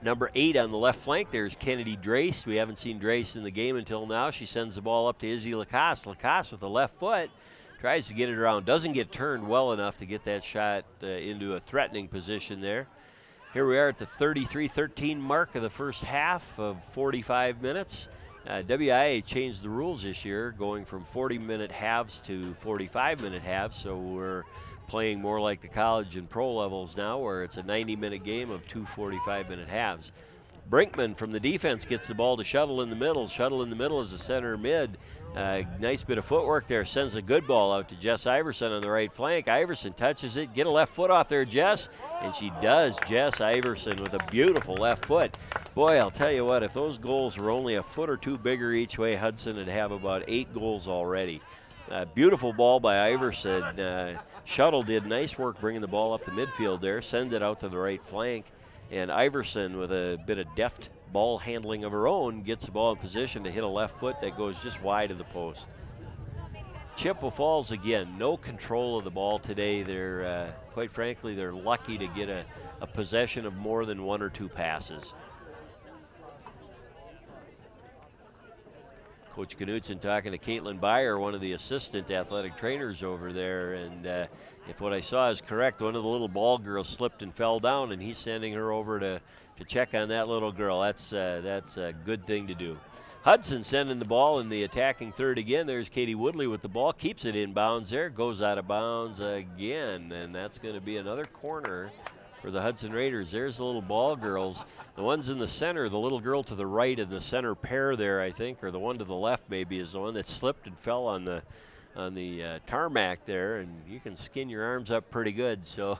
Number 8 on the left flank, there's Kennedy Drace. We haven't seen Drace in the game until now. She sends the ball up to Izzy Lacoste. Lacoste with the left foot tries to get it around, doesn't get turned well enough to get that shot into a threatening position there. Here we are at the 33-13 mark of the first half of 45 minutes. WIA changed the rules this year, going from 40-minute halves to 45-minute halves, so we're playing more like the college and pro levels now, where it's a 90-minute game of 2 45-minute halves. Brinkman from the defense gets the ball to Shuttle in the middle. Shuttle in the middle is a center mid. Nice bit of footwork there. Sends a good ball out to Jess Iverson on the right flank. Iverson touches it. Get a left foot off there, Jess. And she does. Jess Iverson with a beautiful left foot. Boy, I'll tell you what, if those goals were only a foot or 2 bigger each way, Hudson would have about 8 goals already. Beautiful ball by Iverson. Shuttle did nice work bringing the ball up the midfield there. Send it out to the right flank. And Iverson, with a bit of deft ball handling of her own, gets the ball in position to hit a left foot that goes just wide of the post. Chippewa Falls, again, no control of the ball today. They're, quite frankly, they're lucky to get a possession of more than 1 or 2 passes. Coach Knutson talking to Caitlin Byer, one of the assistant athletic trainers over there, and if what I saw is correct, one of the little ball girls slipped and fell down, and he's sending her over to check on that little girl. That's a good thing to do. Hudson sending the ball in the attacking third again. There's Katie Woodley with the ball, keeps it in bounds there, goes out of bounds again, and that's going to be another corner for the Hudson Raiders. There's the little ball girls. The ones in the center, the little girl to the right in the center pair there, I think, or the one to the left maybe, is the one that slipped and fell on the tarmac there, and you can skin your arms up pretty good. So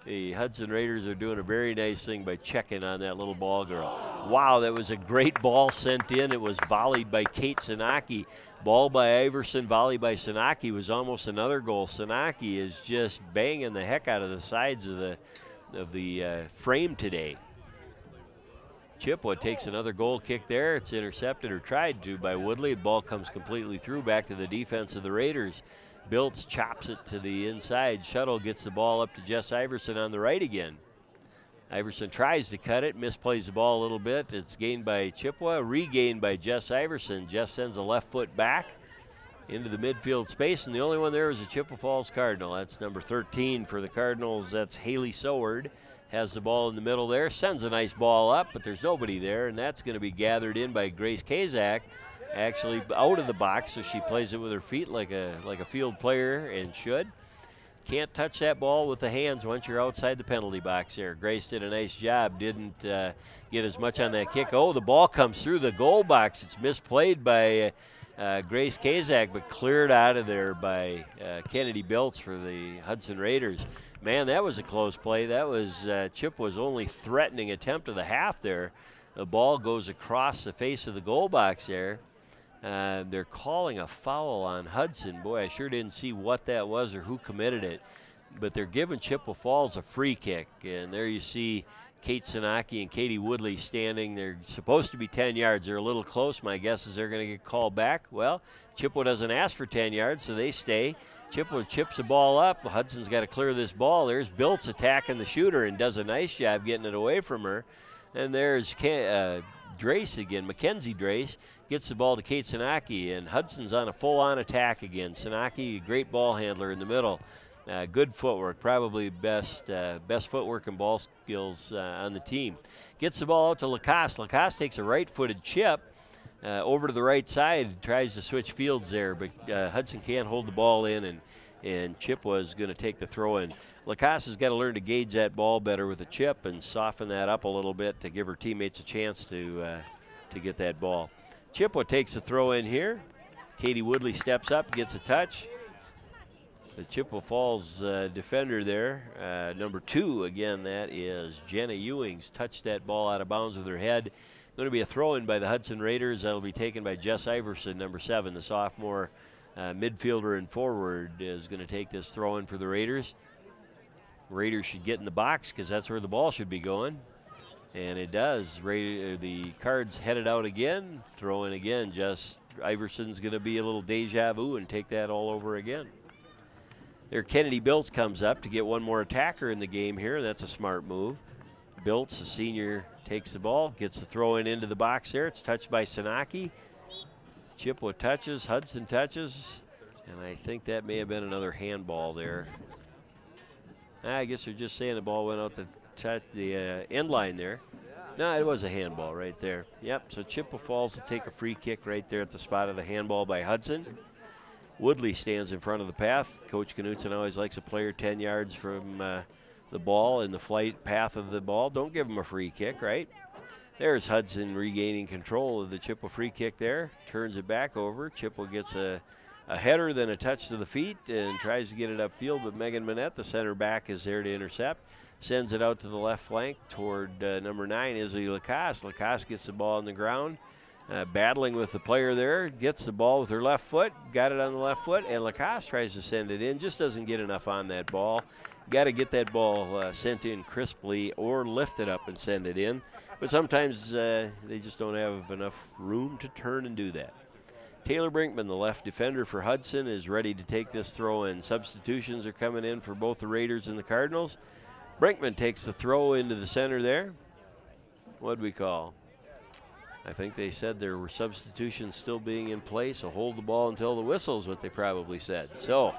the Hudson Raiders are doing a very nice thing by checking on that little ball girl. Wow, that was a great ball sent in. It was volleyed by Kate Sanaki. Ball by Iverson, volley by Sanaki was almost another goal. Sanaki is just banging the heck out of the sides of the frame today. Chippewa takes another goal kick there. It's intercepted, or tried to, by Woodley. The ball comes completely through, back to the defense of the Raiders. Biltz chops it to the inside. Shuttle gets the ball up to Jess Iverson on the right again. Iverson tries to cut it, misplays the ball a little bit. It's gained by Chippewa, regained by Jess Iverson. Jess sends a left foot back into the midfield space, and the only one there is a Chippewa Falls Cardinal. That's number 13 for the Cardinals. That's Haley Soward. Has the ball in the middle there, sends a nice ball up, but there's nobody there, and that's going to be gathered in by Grace Kazak. actually out of the box, so she plays it with her feet like a field player and should. Can't touch that ball with the hands once you're outside the penalty box there. Grace did a nice job, didn't get as much on that kick. Oh, the ball comes through the goal box. It's misplayed by Grace Kazak, but cleared out of there by Kennedy Biltz for the Hudson Raiders. Man, that was a close play. That was Chippewa's only threatening attempt of the half there. The ball goes across the face of the goal box there. They're calling a foul on Hudson. Boy, I sure didn't see what that was or who committed it. But they're giving Chippewa Falls a free kick. And there you see Kate Sanaki and Katie Woodley standing. They're supposed to be 10 yards. They're a little close. My guess is they're going to get called back. Well, Chippewa doesn't ask for 10 yards, so they stay. Chippewa chips the ball up. Hudson's got to clear this ball. There's Biltz attacking the shooter and does a nice job getting it away from her. And there's Drace again, Mackenzie Drace, gets the ball to Kate Sanaki, and Hudson's on a full-on attack again. Sanaki, a great ball handler in the middle. Good footwork, probably best footwork and ball skills on the team. Gets the ball out to Lacoste. Lacoste takes a right-footed chip over to the right side, tries to switch fields there, but Hudson can't hold the ball in, and Chippewa's going to take the throw in. Lacoste has got to learn to gauge that ball better with a chip and soften that up a little bit to give her teammates a chance to get that ball. Chippewa takes the throw in here. Katie Woodley steps up, gets a touch. The Chippewa Falls defender there, number 2, again, that is Jenna Ewings, touched that ball out of bounds with her head. Going to be a throw in by the Hudson Raiders. That'll be taken by Jess Iverson, number 7, the sophomore midfielder and forward, is going to take this throw in for the Raiders. Raiders should get in the box because that's where the ball should be going. And it does. The Cards headed out again. Throw in again. Just Iverson's going to be a little deja vu and take that all over again. There, Kennedy Biltz comes up to get one more attacker in the game here. That's a smart move. Biltz, the senior, takes the ball, gets the throw in into the box there. It's touched by Sanaki. Chippewa touches, Hudson touches, and I think that may have been another handball there. I guess they're just saying the ball went out the end line there. No, it was a handball right there. Yep, so Chippewa Falls to take a free kick right there at the spot of the handball by Hudson. Woodley stands in front of the path. Coach Knutson always likes a player 10 yards from the ball in the flight path of the ball. Don't give him a free kick, right? There's Hudson regaining control of the Chippewa free kick there. Turns it back over. Chippewa gets a header, then a touch to the feet, and tries to get it upfield, but Megan Manette, the center back, is there to intercept. Sends it out to the left flank toward number 9, Izzy Lacoste. Lacoste gets the ball on the ground, battling with the player there, gets the ball with her left foot, got it on the left foot, and Lacoste tries to send it in, just doesn't get enough on that ball. Got to get that ball sent in crisply or lift it up and send it in, but sometimes they just don't have enough room to turn and do that. Taylor Brinkman, the left defender for Hudson, is ready to take this throw in. Substitutions are coming in for both the Raiders and the Cardinals. Brinkman takes the throw into the center there. What'd we call? I think they said there were substitutions still being in place, so hold the ball until the whistle is what they probably said. So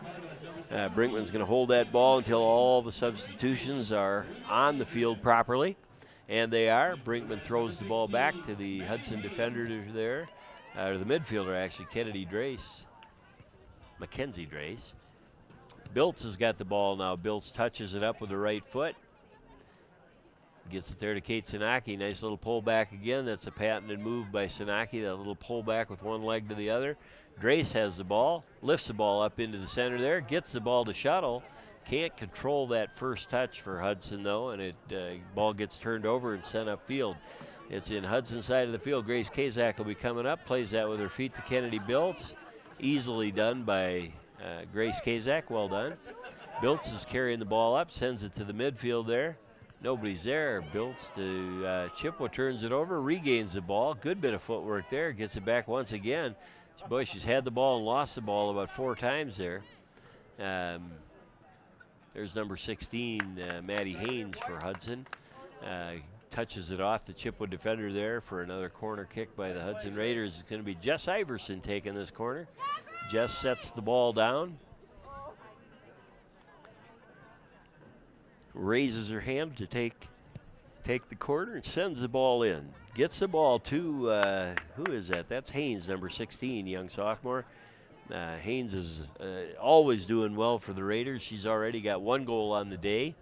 Brinkman's going to hold that ball until all the substitutions are on the field properly, and they are. Brinkman throws the ball back to the Hudson defender there. Or the midfielder, actually, Mackenzie Drace. Biltz has got the ball now. Biltz touches it up with the right foot. Gets it there to Kate Sanaki. Nice little pull back again. That's a patented move by Sanaki, that little pull back with one leg to the other. Drace has the ball, lifts the ball up into the center there, gets the ball to shuttle. Can't control that first touch for Hudson, though, and ball gets turned over and sent upfield. It's in Hudson's side of the field. Grace Kazak will be coming up. Plays that with her feet to Kennedy Biltz. Easily done by Grace Kazak. Well done. Biltz is carrying the ball up. Sends it to the midfield there. Nobody's there. Biltz to Chippewa. Turns it over. Regains the ball. Good bit of footwork there. Gets it back once again. Boy, she's had the ball and lost the ball about 4 times there. There's number 16, Maddie Haynes for Hudson. Touches it off the Chippewa defender there for another corner kick by the Hudson Raiders. It's going to be Jess Iverson taking this corner. Jess sets the ball down. Raises her hand to take take the corner and sends the ball in. Gets the ball to, who is that? That's Haynes, number 16, young sophomore. Haynes is always doing well for the Raiders. She's already got 1 goal on the day,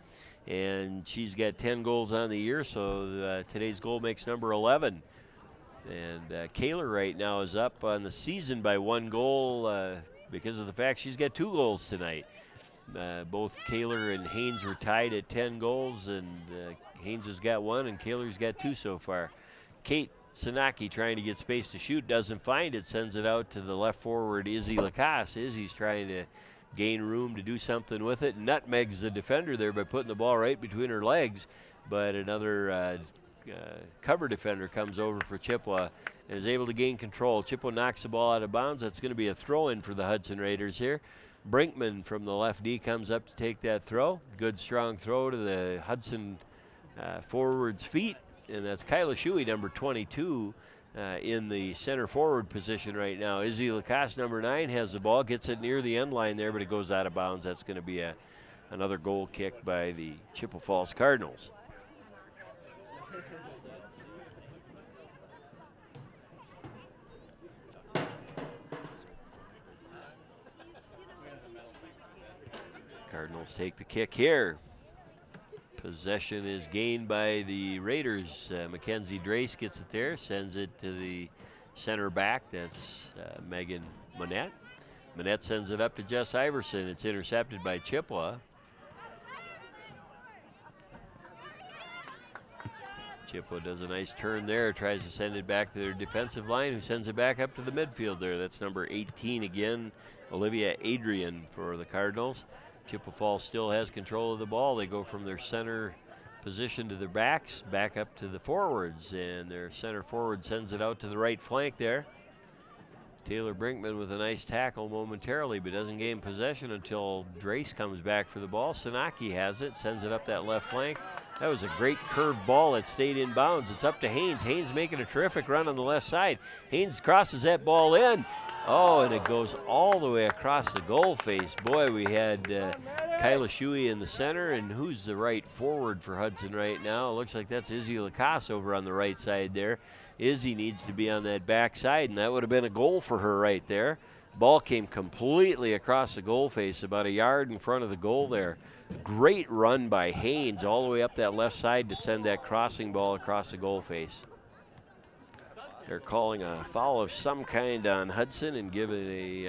and she's got 10 goals on the year, so today's goal makes number 11. And Kaler right now is up on the season by 1 goal because of the fact she's got 2 goals tonight. Both Kaler and Haynes were tied at 10 goals, and Haynes has got 1 and Kaler's got 2 so far. Kate Sanaki trying to get space to shoot, doesn't find it, sends it out to the left forward Izzy Lacasse. Izzy's trying to gain room to do something with it. Nutmegs the defender there by putting the ball right between her legs, but another cover defender comes over for Chippewa and is able to gain control. Chippewa knocks the ball out of bounds. That's going to be a throw-in for the Hudson Raiders here. Brinkman from the left knee comes up to take that throw. Good strong throw to the Hudson forward's feet, and that's Kyla Shuey, number 22, in the center forward position right now. Izzy Lacasse, number 9, has the ball, gets it near the end line there, but it goes out of bounds. That's going to be another goal kick by the Chippewa Falls Cardinals. Cardinals take the kick here. Possession is gained by the Raiders. Mackenzie Drace gets it there, sends it to the center back. That's Megan Monette. Monette sends it up to Jess Iverson. It's intercepted by Chippewa. Chippewa does a nice turn there, tries to send it back to their defensive line, who sends it back up to the midfield there. That's number 18 again, Olivia Adrian for the Cardinals. Chippewa Falls still has control of the ball. They go from their center position to their backs, back up to the forwards, and their center forward sends it out to the right flank there. Taylor Brinkman with a nice tackle momentarily, but doesn't gain possession until Drace comes back for the ball. Sanaki has it, sends it up that left flank. That was a great curved ball that stayed in bounds. It's up to Haynes. Haynes making a terrific run on the left side. Haynes crosses that ball in. Oh, and it goes all the way across the goal face. Boy, we had Kyla Shuey in the center, and who's the right forward for Hudson right now? It looks like that's Izzy Lacasse over on the right side there. Izzy needs to be on that back side, and that would have been a goal for her right there. Ball came completely across the goal face, about a yard in front of the goal there. Great run by Haynes all the way up that left side to send that crossing ball across the goal face. They're calling a foul of some kind on Hudson and giving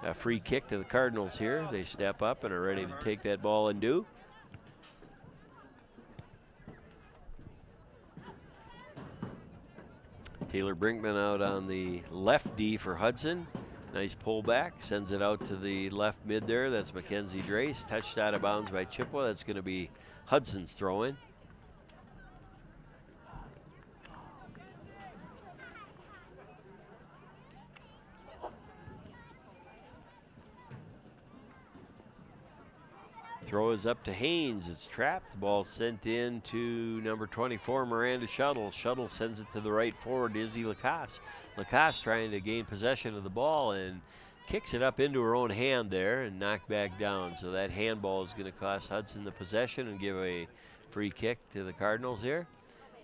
a free kick to the Cardinals here. They step up and are ready to take that ball and do. Taylor Brinkman out on the left D for Hudson. Nice pullback, sends it out to the left mid there. That's Mackenzie Drace, touched out of bounds by Chippewa. That's going to be Hudson's throw-in. Throw is up to Haynes. It's trapped. The ball sent in to number 24, Miranda Shuttle. Shuttle sends it to the right forward, Izzy Lacasse. Lacasse trying to gain possession of the ball and kicks it up into her own hand there and knocked back down. So that handball is going to cost Hudson the possession and give a free kick to the Cardinals here.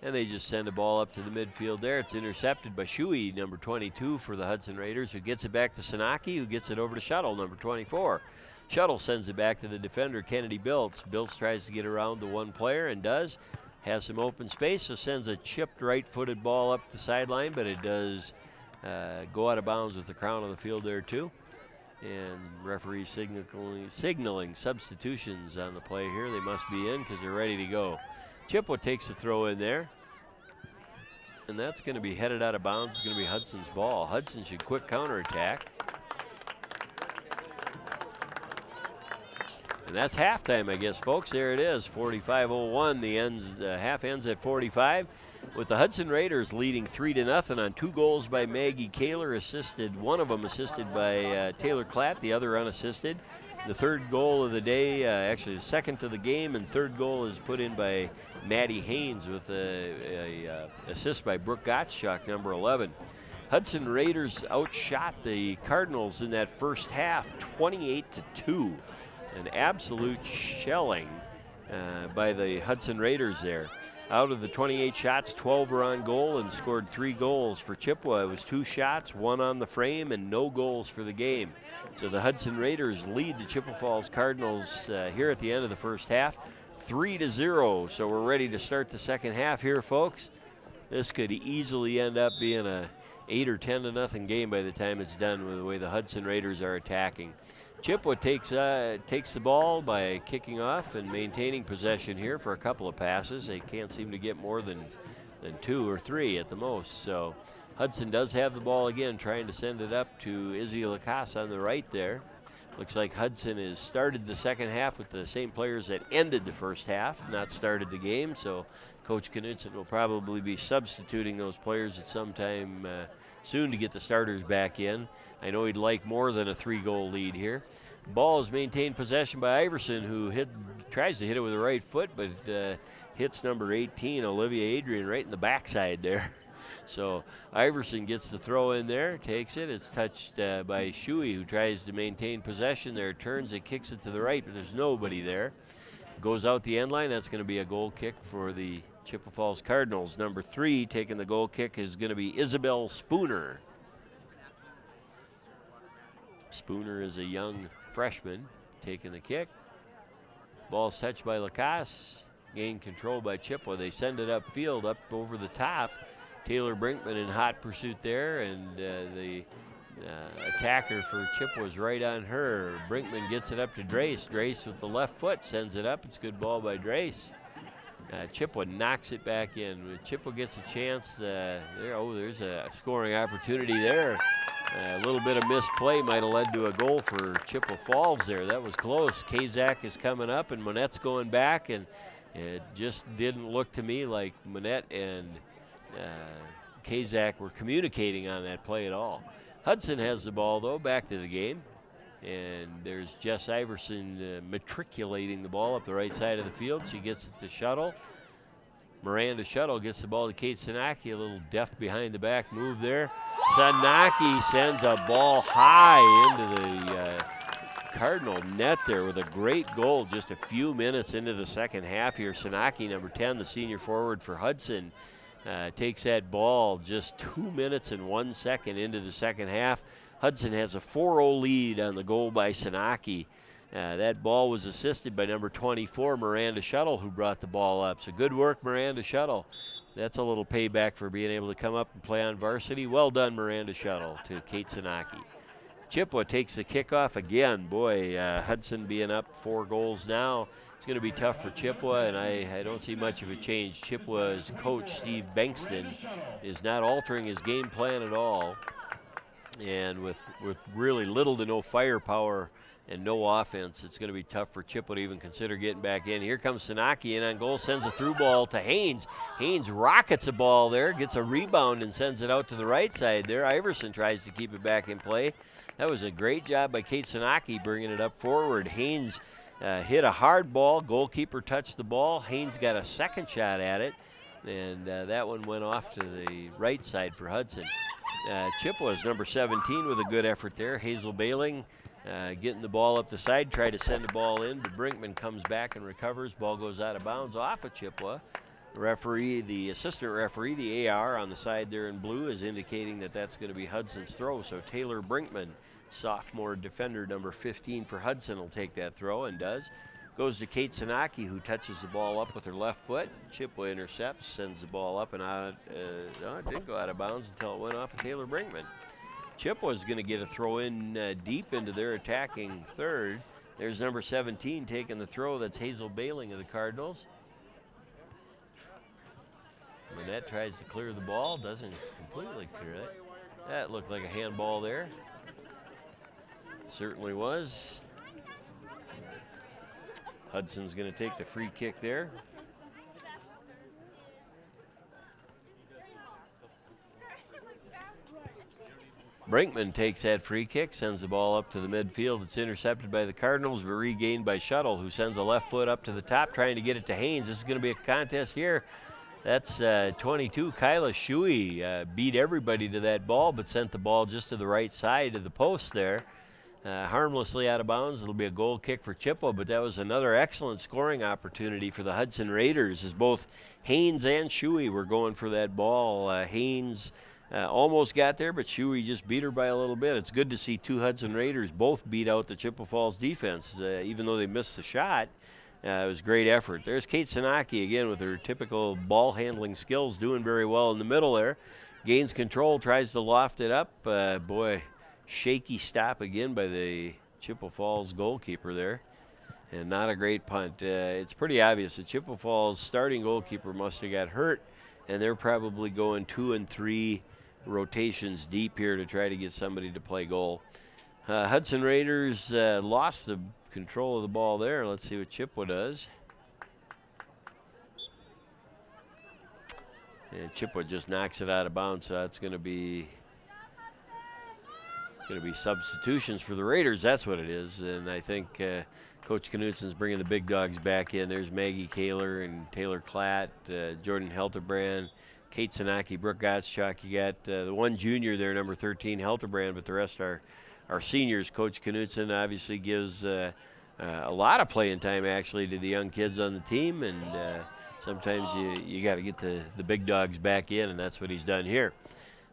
And they just send the ball up to the midfield there. It's intercepted by Shuey, number 22 for the Hudson Raiders, who gets it back to Sanaki, who gets it over to Shuttle, number 24. Shuttle sends it back to the defender, Kennedy Biltz. Biltz tries to get around the one player and does. Has some open space, so sends a chipped right-footed ball up the sideline, but it does go out of bounds with the crown of the field there too. And referee signaling substitutions on the play here. They must be in because they're ready to go. Chippewa takes the throw in there. And that's going to be headed out of bounds. It's going to be Hudson's ball. Hudson should quick counterattack. And that's halftime, I guess, folks. There it is, 45-01. The half ends at 45, with the Hudson Raiders leading 3-0 on 2 goals by Maggie Kaler, assisted, one of them assisted by Taylor Klatt, the other unassisted. The third goal of the day, actually the second to the game, and third goal is put in by Maddie Haynes with a assist by Brooke Gottschalk, number 11. Hudson Raiders outshot the Cardinals in that first half, 28-2. An absolute shelling by the Hudson Raiders there. Out of the 28 shots, 12 were on goal and scored 3 goals. For Chippewa, it was 2 shots, 1 on the frame, and no goals for the game. So the Hudson Raiders lead the Chippewa Falls Cardinals here at the end of the first half, 3-0. So we're ready to start the second half here, folks. This could easily end up being a 8 or 10-0 game by the time it's done with the way the Hudson Raiders are attacking. Chippewa takes the ball by kicking off and maintaining possession here for a couple of passes. They can't seem to get more than 2 or 3 at the most. So Hudson does have the ball again, trying to send it up to Izzy Lacasse on the right there. Looks like Hudson has started the second half with the same players that ended the first half, not started the game. So Coach Knudsen will probably be substituting those players at some time soon to get the starters back in. I know he'd like more than a 3-goal lead here. Ball is maintained possession by Iverson, who tries to hit it with the right foot, but hits number 18, Olivia Adrian, right in the backside there. So Iverson gets the throw in there, takes it. It's touched by Shuey, who tries to maintain possession there. Turns it, kicks it to the right, but there's nobody there. Goes out the end line. That's going to be a goal kick for the Chippewa Falls Cardinals. Number 3 taking the goal kick is going to be Isabel Spooner. Spooner is a young freshman taking the kick. Ball's touched by Lacasse. Gained control by Chippewa. They send it upfield, up over the top. Taylor Brinkman in hot pursuit there, and the attacker for Chippewa is right on her. Brinkman gets it up to Drace. Drace with the left foot sends it up. It's a good ball by Drace. Chippewa knocks it back in. Chippewa gets a chance there. Oh, there's a scoring opportunity there. A little bit of misplay might have led to a goal for Chippewa Falls there. That was close. Kazak is coming up, and Monette's going back, and it just didn't look to me like Monette and Kazak were communicating on that play at all. Hudson has the ball, though, back to the game. And there's Jess Iverson matriculating the ball up the right side of the field. She gets it to Shuttle. Miranda Shuttle gets the ball to Kate Sanaki. A little deft behind the back move there. Sanaki sends a ball high into the Cardinal net there with a great goal just a few minutes into the second half here. Sanaki, number 10, the senior forward for Hudson, takes that ball just 2 minutes and 1 second into the second half. Hudson has a 4-0 lead on the goal by Sanaki. That ball was assisted by number 24, Miranda Shuttle, who brought the ball up. So good work, Miranda Shuttle. That's a little payback for being able to come up and play on varsity. Well done, Miranda Shuttle, to Kate Sanaki. Chippewa takes the kickoff again. Boy, Hudson being up 4 goals now. It's going to be tough for Chippewa, and I don't see much of a change. Chippewa's coach, Steve Bankston, is not altering his game plan at all. And with really little to no firepower and no offense, it's going to be tough for Chippewa to even consider getting back in. Here comes Sanaki in on goal, sends a through ball to Haynes. Haynes rockets a ball there, gets a rebound and sends it out to the right side there. Iverson tries to keep it back in play. That was a great job by Kate Sanaki bringing it up forward. Haynes hit a hard ball. Goalkeeper touched the ball. Haynes got a second shot at it, and that one went off to the right side for Hudson. Chippewa's number 17 with a good effort there. Hazel Bailing getting the ball up the side, tried to send the ball in, but Brinkman comes back and recovers. Ball goes out of bounds off of Chippewa. The assistant referee, the AR on the side there in blue, is indicating that that's going to be Hudson's throw. So Taylor Brinkman, sophomore defender number 15 for Hudson, will take that throw and does. Goes to Kate Sanaki, who touches the ball up with her left foot. Chippewa intercepts, sends the ball up and out. No, it didn't go out of bounds until it went off of Taylor Brinkman. Chippewa's going to get a throw in deep into their attacking third. There's number 17 taking the throw. That's Hazel Bailing of the Cardinals. Manette tries to clear the ball, doesn't completely clear it. That looked like a handball there. It certainly was. Hudson's going to take the free kick there. Brinkman takes that free kick, sends the ball up to the midfield. It's intercepted by the Cardinals, but regained by Shuttle, who sends a left foot up to the top, trying to get it to Haynes. This is going to be a contest here. That's 22, Kyla Shuey, beat everybody to that ball, but sent the ball just to the right side of the post there. harmlessly out of bounds. It'll be a goal kick for Chippewa, but that was another excellent scoring opportunity for the Hudson Raiders, as both Haynes and Shuey were going for that ball. Haynes almost got there, but Shuey just beat her by a little bit. It's good to see two Hudson Raiders both beat out the Chippewa Falls defense, even though they missed the shot. It was a great effort. There's Kate Sanaki again with her typical ball handling skills, doing very well in the middle there. Gains control, tries to loft it up. Boy, shaky stop again by the Chippewa Falls goalkeeper there. And not a great punt. It's pretty obvious the Chippewa Falls starting goalkeeper must have got hurt, and they're probably going 2 and 3 rotations deep here to try to get somebody to play goal. Hudson Raiders lost the control of the ball there. Let's see what Chippewa does. And Chippewa just knocks it out of bounds, so that's going to be substitutions for the Raiders. That's what it is. And I think Coach Knutson's bringing the big dogs back in. There's Maggie Kaler and Taylor Klatt, Jordan Helterbrand, Kate Sanaki, Brooke Gottschalk. You got the one junior there, number 13, Helterbrand, but the rest are seniors. Coach Knutson obviously gives a lot of playing time actually to the young kids on the team, and sometimes you got to get the big dogs back in, and that's what he's done here.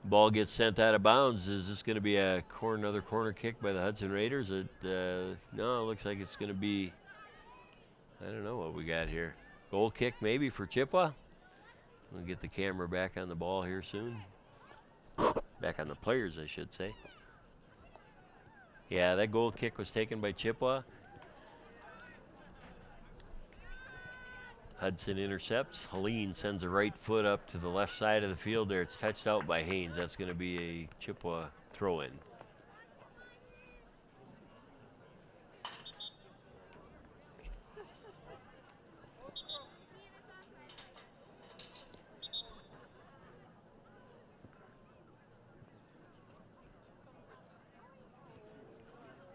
Ball gets sent out of bounds. Is this going to be another corner kick by the Hudson Raiders? No, it looks like it's going to be, I don't know what we got here. Goal kick maybe for Chippewa. We'll get the camera back on the ball here soon. Back on the players, I should say. Yeah, that goal kick was taken by Chippewa. Hudson intercepts. Helene sends a right foot up to the left side of the field there. It's touched out by Haynes. That's going to be a Chippewa throw-in.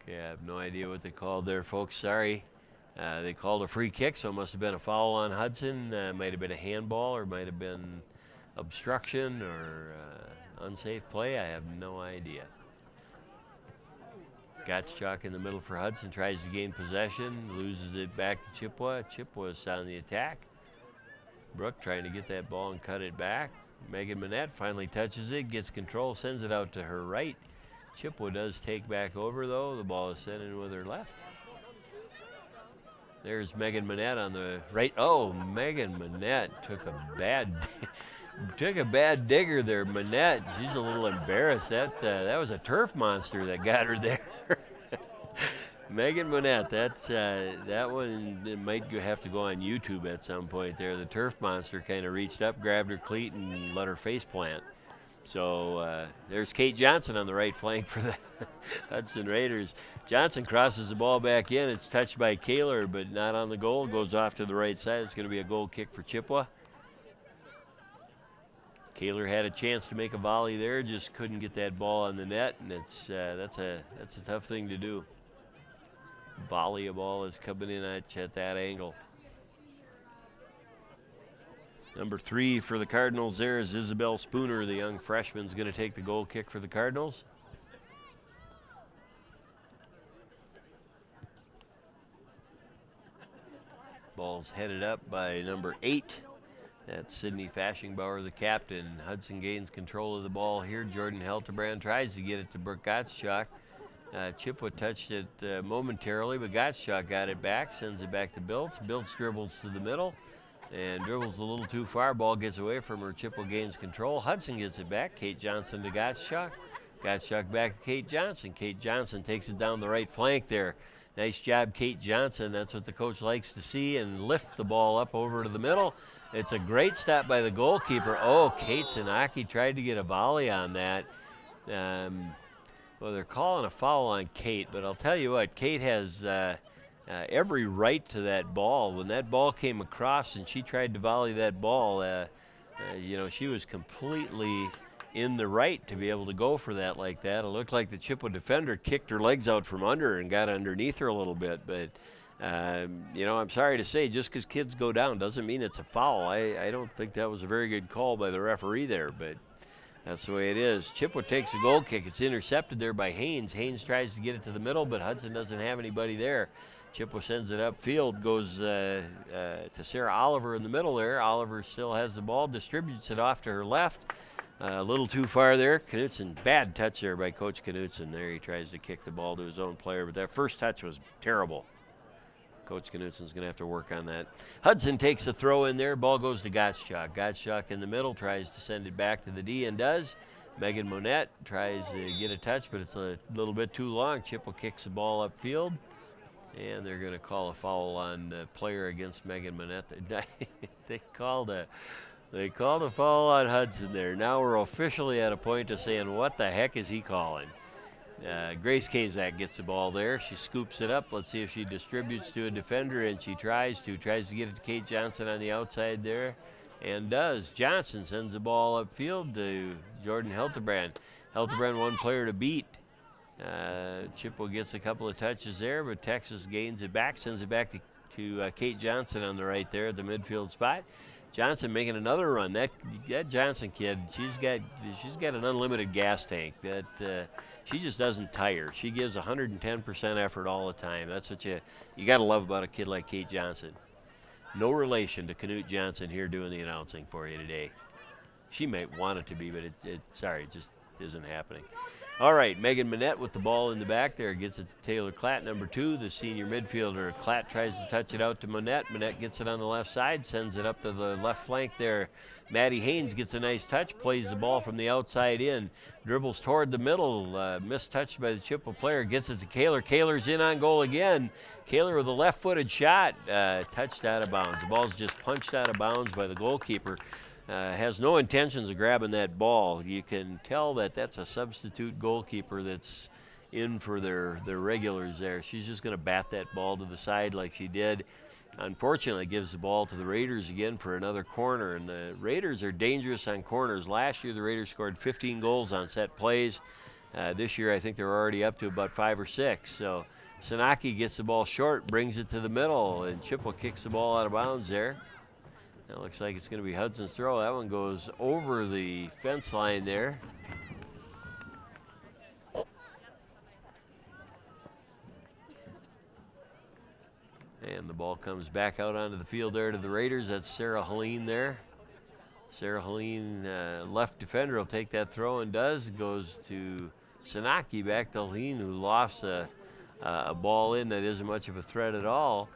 Okay, I have no idea what they called there, folks. Sorry. They called a free kick, so it must have been a foul on Hudson. Might have been a handball, or might have been obstruction, or unsafe play. I have no idea. Gottschalk in the middle for Hudson, tries to gain possession, loses it back to Chippewa. Chippewa's on the attack. Brooke trying to get that ball and cut it back. Megan Manette finally touches it, gets control, sends it out to her right. Chippewa does take back over, though. The ball is sent in with her left. There's Megan Manette on the right. Oh, Megan Manette took a bad digger there. Manette, she's a little embarrassed. That was a turf monster that got her there. Megan Manette, that one might have to go on YouTube at some point there. The turf monster kind of reached up, grabbed her cleat, and let her face plant. So there's Kate Johnson on the right flank for the Hudson Raiders. Johnson crosses the ball back in. It's touched by Kaler, but not on the goal. Goes off to the right side. It's going to be a goal kick for Chippewa. Kaler had a chance to make a volley there, just couldn't get that ball on the net, and that's a tough thing to do. Volley a ball is coming in at that angle. Number 3 for the Cardinals there is Isabel Spooner, the young freshman, is going to take the goal kick for the Cardinals. Ball's headed up by number 8. That's Sydney Fashingbauer, the captain. Hudson gains control of the ball here. Jordan Helterbrand tries to get it to Brooke Gottschalk. Chippewa touched it momentarily, but Gottschalk got it back, sends it back to Biltz. Biltz dribbles to the middle and dribbles a little too far. Ball gets away from her. Chippewa gains control. Hudson gets it back. Kate Johnson to Gottschalk. Gottschalk back to Kate Johnson. Kate Johnson takes it down the right flank there. Nice job, Kate Johnson. That's what the coach likes to see, and lift the ball up over to the middle. It's a great stop by the goalkeeper. Oh, Kate Sanaki tried to get a volley on that. Well, they're calling a foul on Kate, but I'll tell you what, Kate has every right to that ball. When that ball came across and she tried to volley that ball, she was completely in the right to be able to go for that like that. It looked like the Chippewa defender kicked her legs out from under her and got underneath her a little bit. But, I'm sorry to say, just because kids go down doesn't mean it's a foul. I don't think that was a very good call by the referee there. But That's the way it is. Chippewa takes a goal kick. It's intercepted there by Haynes. Haynes tries to get it to the middle, but Hudson doesn't have anybody there. Chippewa sends it upfield, goes to Sarah Oliver in the middle there. Oliver still has the ball, distributes it off to her left. A little too far there. Knutson, bad touch there by Coach Knutson there. He tries to kick the ball to his own player, but that first touch was terrible. Coach Knutson's going to have to work on that. Hudson takes the throw in there. Ball goes to Gottschalk. Gottschalk in the middle, tries to send it back to the D and does. Megan Monette tries to get a touch, but it's a little bit too long. Chippewa kicks the ball upfield, and they're going to call a foul on the player against Megan Monette. They called a foul on Hudson there. Now we're officially at a point of saying, what the heck is he calling? Grace Kazak gets the ball there. She scoops it up. Let's see if she distributes to a defender, and she tries to get it to Kate Johnson on the outside there, and does. Johnson sends the ball upfield to Jordan Hiltebrand. Hiltebrand, one player to beat. Chippewa gets a couple of touches there, but Texas gains it back, sends it back to Kate Johnson on the right there at the midfield spot. Johnson making another run. That Johnson kid, she's got an unlimited gas tank. She just doesn't tire. She gives 110% effort all the time. That's what you got to love about a kid like Kate Johnson. No relation to Knut Johnson here doing the announcing for you today. She might want it to be, but it just isn't happening. All right, Megan Monette with the ball in the back there. Gets it to Taylor Klatt, number 2, the senior midfielder. Klatt tries to touch it out to Monette. Monette gets it on the left side, sends it up to the left flank there. Maddie Haynes gets a nice touch, plays the ball from the outside in, dribbles toward the middle, mistouched by the Chippewa player, gets it to Kaler. Kaler's in on goal again. Kaler with a left-footed shot, touched out of bounds. The ball's just punched out of bounds by the goalkeeper. Has no intentions of grabbing that ball. You can tell that that's a substitute goalkeeper that's in for their regulars there. She's just going to bat that ball to the side like she did. Unfortunately, gives the ball to the Raiders again for another corner, and the Raiders are dangerous on corners. Last year, the Raiders scored 15 goals on set plays. This year, I think they're already up to about 5 or 6. So Sanaki gets the ball short, brings it to the middle, and Chippewa kicks the ball out of bounds there. That looks like it's going to be Hudson's throw. That one goes over the fence line there. And the ball comes back out onto the field there to the Raiders. That's Sarah Helene there. Sarah Helene, left defender, will take that throw and does. Goes to Sanaki, back to Helene, who lofts a ball in that isn't much of a threat at all.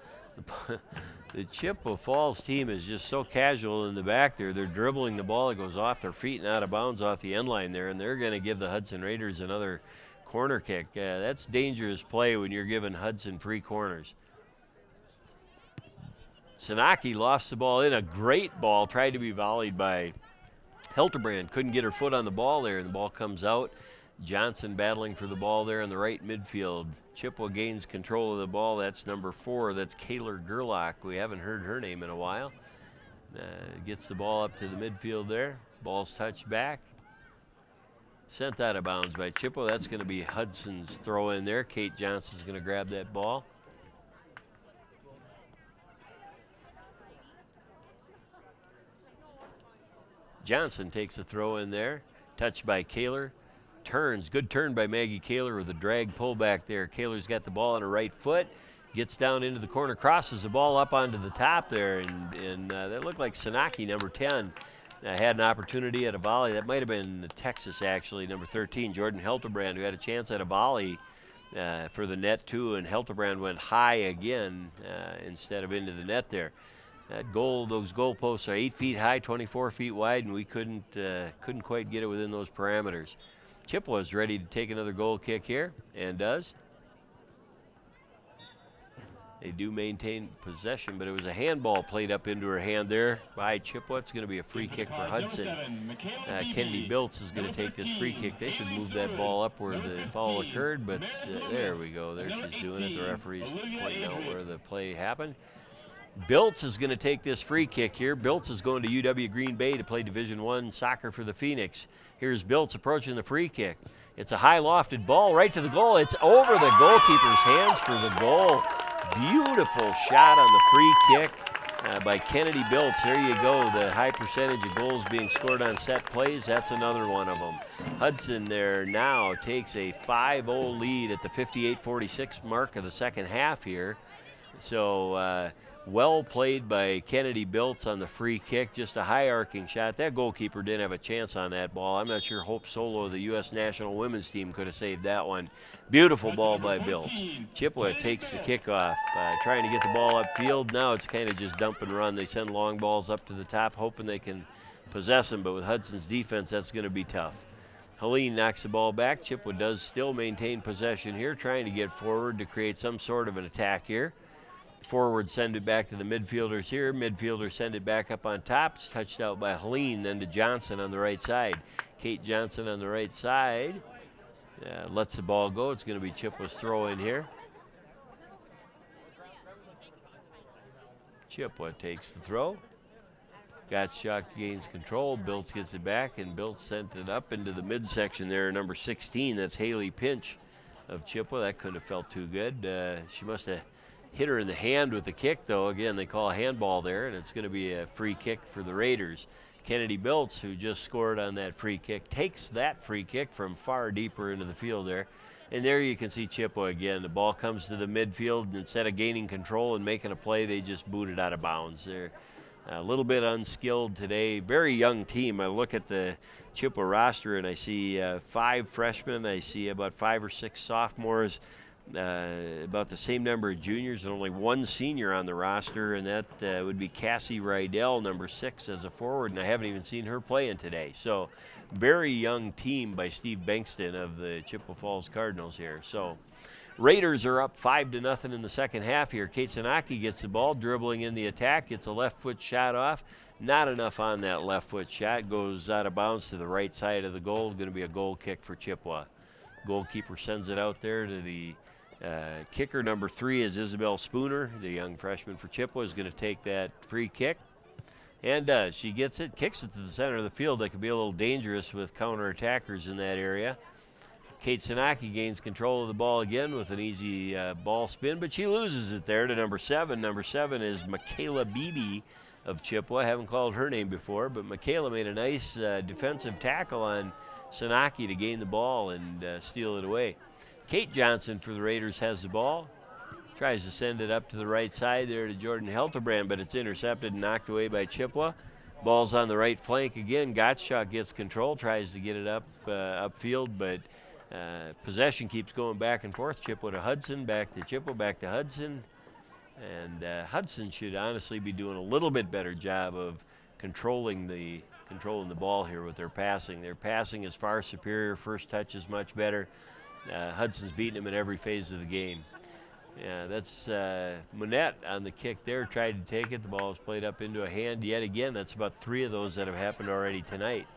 The Chippewa Falls team is just so casual in the back there. They're dribbling the ball. It goes off their feet and out of bounds off the end line there, and they're going to give the Hudson Raiders another corner kick. That's dangerous play when you're giving Hudson free corners. Sanaki lofts the ball in. A great ball. Tried to be volleyed by Hiltebrand. Couldn't get her foot on the ball there, and the ball comes out. Johnson battling for the ball there in the right midfield. Chippewa gains control of the ball. That's number 4. That's Kaler Gerlach. We haven't heard her name in a while. Gets the ball up to the midfield there. Ball's touched back. Sent out of bounds by Chippewa. That's going to be Hudson's throw in there. Kate Johnson's going to grab that ball. Johnson takes a throw in there. Touched by Kaler. Turns. Good turn by Maggie Kaler with a drag pullback there. Kaler's got the ball on her right foot. Gets down into the corner. Crosses the ball up onto the top there. And that looked like Sanaki, number 10. Had an opportunity at a volley. That might have been Texas, actually, number 13, Jordan Hiltebrand, who had a chance at a volley for the net, too. And Hiltebrand went high again instead of into the net there. That goal, those goal posts are 8 feet high, 24 feet wide, and we couldn't quite get it within those parameters. Chippewa is ready to take another goal kick here, and does. They do maintain possession, but it was a handball played up into her hand there by Chippewa. It's going to be a free kick for Hudson. Kennedy Biltz is going to take this free kick. They should move that ball up where the foul occurred, but there we go. There she's doing it. The referee's pointing out where the play happened. Biltz is going to take this free kick here. Biltz is going to UW Green Bay to play Division I soccer for the Phoenix. Here's Biltz approaching the free kick. It's a high lofted ball right to the goal. It's over the goalkeeper's hands for the goal. Beautiful shot on the free kick. by Kennedy Biltz. There you go, the high percentage of goals being scored on set plays. That's another one of them. Hudson there now takes a 5-0 lead at the 58-46 mark of the second half here. So well played by Kennedy Biltz on the free kick, just a high arcing shot. That goalkeeper didn't have a chance on that ball. I'm not sure Hope Solo, the U.S. national women's team, could have saved that one. Beautiful ball by Biltz. Chippewa takes the kickoff, trying to get the ball upfield. Now it's kind of just dump and run. They send long balls up to the top, hoping they can possess them, but with Hudson's defense, that's going to be tough. Helene knocks the ball back. Chippewa does still maintain possession here, trying to get forward to create some sort of an attack here. Forward send it back to the midfielders here. Midfielders send it back up on top. It's touched out by Helene, then to Johnson on the right side. Kate Johnson on the right side lets the ball go. It's going to be Chippewa's throw in here. Chippewa takes the throw. Gottschalk gains control. Biltz gets it back, and Biltz sent it up into the midsection there. Number 16, that's Haley Pinch of Chippewa. That couldn't have felt too good. She must have hit her in the hand with the kick, though. Again, they call a handball there, and it's going to be a free kick for the Raiders. Kennedy Biltz, who just scored on that free kick, takes that free kick from far deeper into the field there. And there you can see Chippewa again. The ball comes to the midfield, and instead of gaining control and making a play, they just boot it out of bounds. They're a little bit unskilled today. Very young team. I look at the Chippewa roster, and I see 5 freshmen. I see about 5 or 6 sophomores. About the same number of juniors and only 1 senior on the roster, and that would be Cassie Rydell, number 6, as a forward, and I haven't even seen her playing today. So very young team by Steve Bankston of the Chippewa Falls Cardinals here. So Raiders are up 5-0 in the second half here. Kate Sanaki gets the ball, dribbling in the attack, gets a left foot shot off. Not enough on that left foot shot, goes out of bounds to the right side of the goal. Going to be a goal kick for Chippewa. Goalkeeper sends it out there to the kicker. Number 3 is Isabel Spooner, the young freshman for Chippewa, is going to take that free kick. And she gets it, kicks it to the center of the field. That could be a little dangerous with counter-attackers in that area. Kate Sanaki gains control of the ball again with an easy ball spin, but she loses it there to number 7. Number 7 is Michaela Beebe of Chippewa. I haven't called her name before, but Michaela made a nice defensive tackle on Sanaki to gain the ball and steal it away. Kate Johnson for the Raiders has the ball. Tries to send it up to the right side there to Jordan Helterbrand, but it's intercepted and knocked away by Chippewa. Ball's on the right flank again. Gottschalk gets control, tries to get it up upfield, but possession keeps going back and forth. Chippewa to Hudson, back to Chippewa, back to Hudson. And Hudson should honestly be doing a little bit better job of controlling the ball here with their passing. Their passing is far superior. First touch is much better. Hudson's beating him in every phase of the game. Yeah, that's Monette on the kick there, tried to take it. The ball was played up into a hand yet again. That's about 3 of those that have happened already tonight.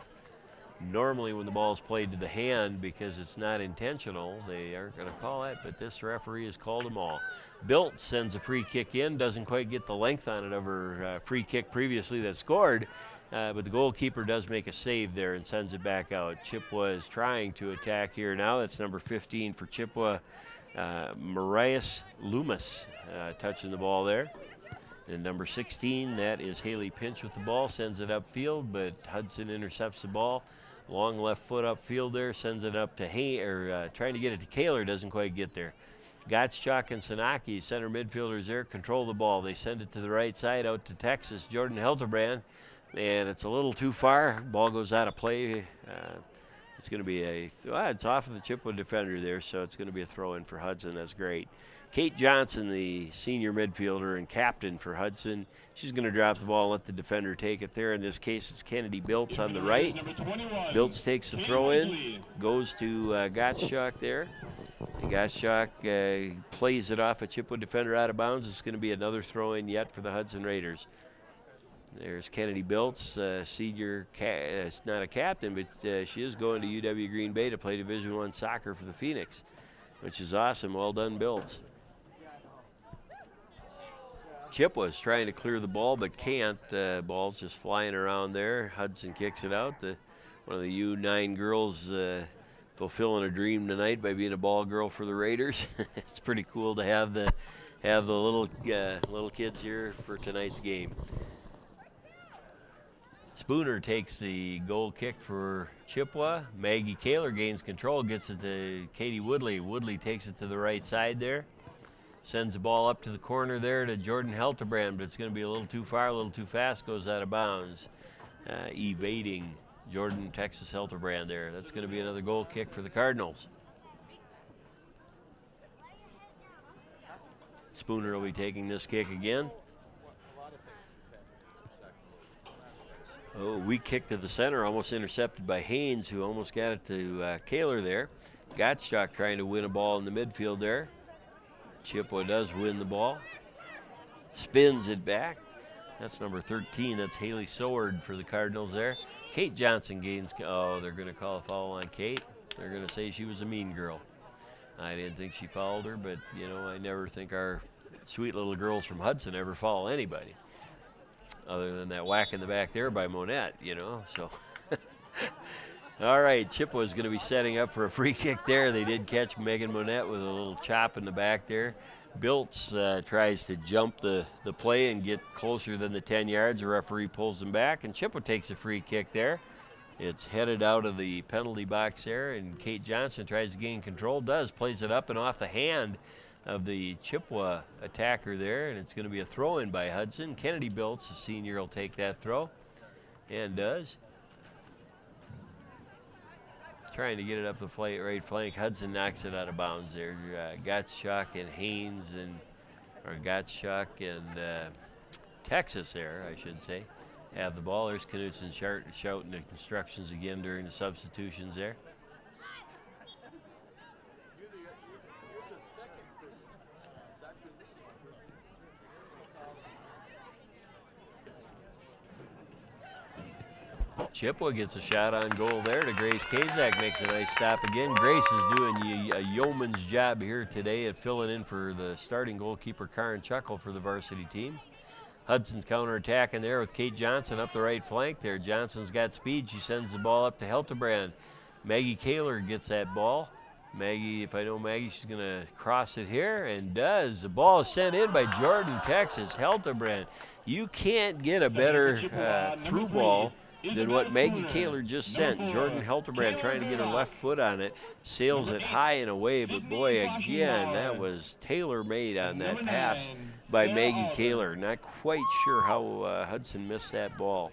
Normally when the ball is played to the hand, because it's not intentional, they aren't going to call it, but this referee has called them all. Biltz sends a free kick in, doesn't quite get the length on it of her free kick previously that scored. But the goalkeeper does make a save there and sends it back out. Chippewa is trying to attack here now. That's number 15 for Chippewa, Marias Loomis, touching the ball there. And number 16, that is Haley Pinch with the ball, sends it upfield, but Hudson intercepts the ball. Long left foot upfield there, sends it up to trying to get it to Kaler, doesn't quite get there. Gottschalk and Sanaki, center midfielders there, control the ball. They send it to the right side out to Texas, Jordan Helterbrand. And it's a little too far. Ball goes out of play. It's going to be it's off of the Chippewa defender there, so it's going to be a throw-in for Hudson. That's great. Kate Johnson, the senior midfielder and captain for Hudson, she's going to drop the ball and let the defender take it there. In this case, it's Kennedy Biltz on the right. Biltz takes the throw-in, goes to Gottschalk there. And Gottschalk plays it off a Chippewa defender out of bounds. It's going to be another throw-in yet for the Hudson Raiders. There's Kennedy Biltz, senior, not a captain, but she is going to UW Green Bay to play Division I soccer for the Phoenix, which is awesome. Well done, Biltz. Chippewa's trying to clear the ball, but can't. Ball's just flying around there. Hudson kicks it out. One of the U9 girls fulfilling a dream tonight by being a ball girl for the Raiders. It's pretty cool to have the have the little kids here for tonight's game. Spooner takes the goal kick for Chippewa. Maggie Kaler gains control, gets it to Katie Woodley. Woodley takes it to the right side there. Sends the ball up to the corner there to Jordan Heltebrand, but it's going to be a little too far, a little too fast, goes out of bounds. Evading Jordan Texas Heltebrand there. That's going to be another goal kick for the Cardinals. Spooner will be taking this kick again. Oh, weak kick to the center, almost intercepted by Haynes, who almost got it to Kaler there. Gottschalk trying to win a ball in the midfield there. Chippewa does win the ball. Spins it back. That's number 13. That's Haley Soward for the Cardinals there. Kate Johnson gains. Oh, they're going to call a foul on Kate. They're going to say she was a mean girl. I didn't think she fouled her, but, you know, I never think our sweet little girls from Hudson ever foul anybody. Other than that whack in the back there by Monette, you know, so. All right, Chippewa's going to be setting up for a free kick there. They did catch Megan Monette with a little chop in the back there. Biltz tries to jump the play and get closer than the 10 yards. The referee pulls him back, and Chippewa takes a free kick there. It's headed out of the penalty box there, and Kate Johnson tries to gain control, plays it up and off the hand of the Chippewa attacker there, and it's going to be a throw-in by Hudson. Kennedy Biltz, the senior, will take that throw, and does. Trying to get it up the right flank. Hudson knocks it out of bounds there. Gottschalk and Haynes, or Gottschalk and Texas there, I should say, have the ball. There's Knudsen shouting the instructions again during the substitutions there. Chippewa gets a shot on goal there to Grace Kazak, makes a nice stop again. Grace is doing a yeoman's job here today at filling in for the starting goalkeeper, Karen Chuckle, for the varsity team. Hudson's counterattacking there with Kate Johnson up the right flank there. Johnson's got speed. She sends the ball up to Heltebrand. Maggie Kaler gets that ball. Maggie, if I know Maggie, she's going to cross it here, and does. The ball is sent in by Jordan, Texas. Heltebrand. You can't get a better through ball than what Maggie Kaler just sent. Jordan Heltebrand trying to get her left foot on it, sails it high and away, but boy, again, that was tailor-made on that pass by Maggie Kaler. Not quite sure how Hudson missed that ball.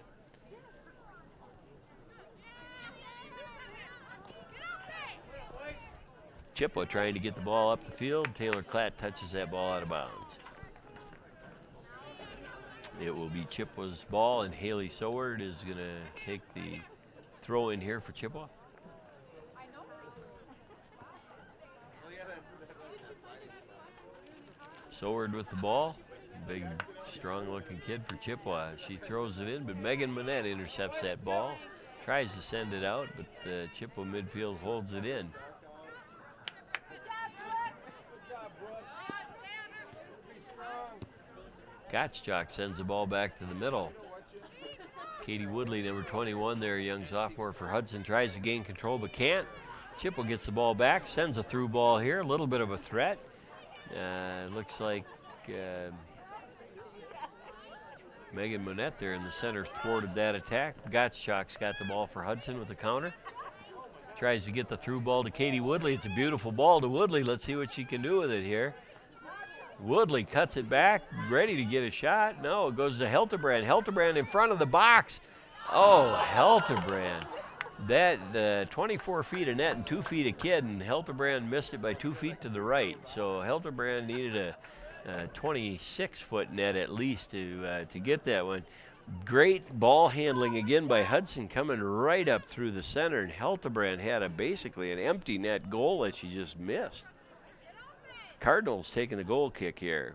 Chippewa trying to get the ball up the field. Taylor Klatt touches that ball out of bounds. It will be Chippewa's ball, and Haley Soward is going to take the throw in here for Chippewa. Soward with the ball. Big, strong-looking kid for Chippewa. She throws it in, but Megan Monette intercepts that ball. Tries to send it out, but the Chippewa midfield holds it in. Gottschalk sends the ball back to the middle. Katie Woodley, number 21 there, young sophomore for Hudson, tries to gain control but can't. Chippewa gets the ball back, sends a through ball here, a little bit of a threat. Looks like Megan Monette there in the center thwarted that attack. Gottschalk's got the ball for Hudson with the counter. Tries to get the through ball to Katie Woodley. It's a beautiful ball to Woodley. Let's see what she can do with it here. Woodley cuts it back, ready to get a shot. No, it goes to Heltebrand. Heltebrand in front of the box. Oh, Heltebrand. That 24 feet of net and 2 feet of kid, and Heltebrand missed it by 2 feet to the right. So Heltebrand needed a 26-foot net at least to get that one. Great ball handling again by Hudson, coming right up through the center, and Heltebrand had basically an empty net goal that she just missed. Cardinals taking the goal kick here.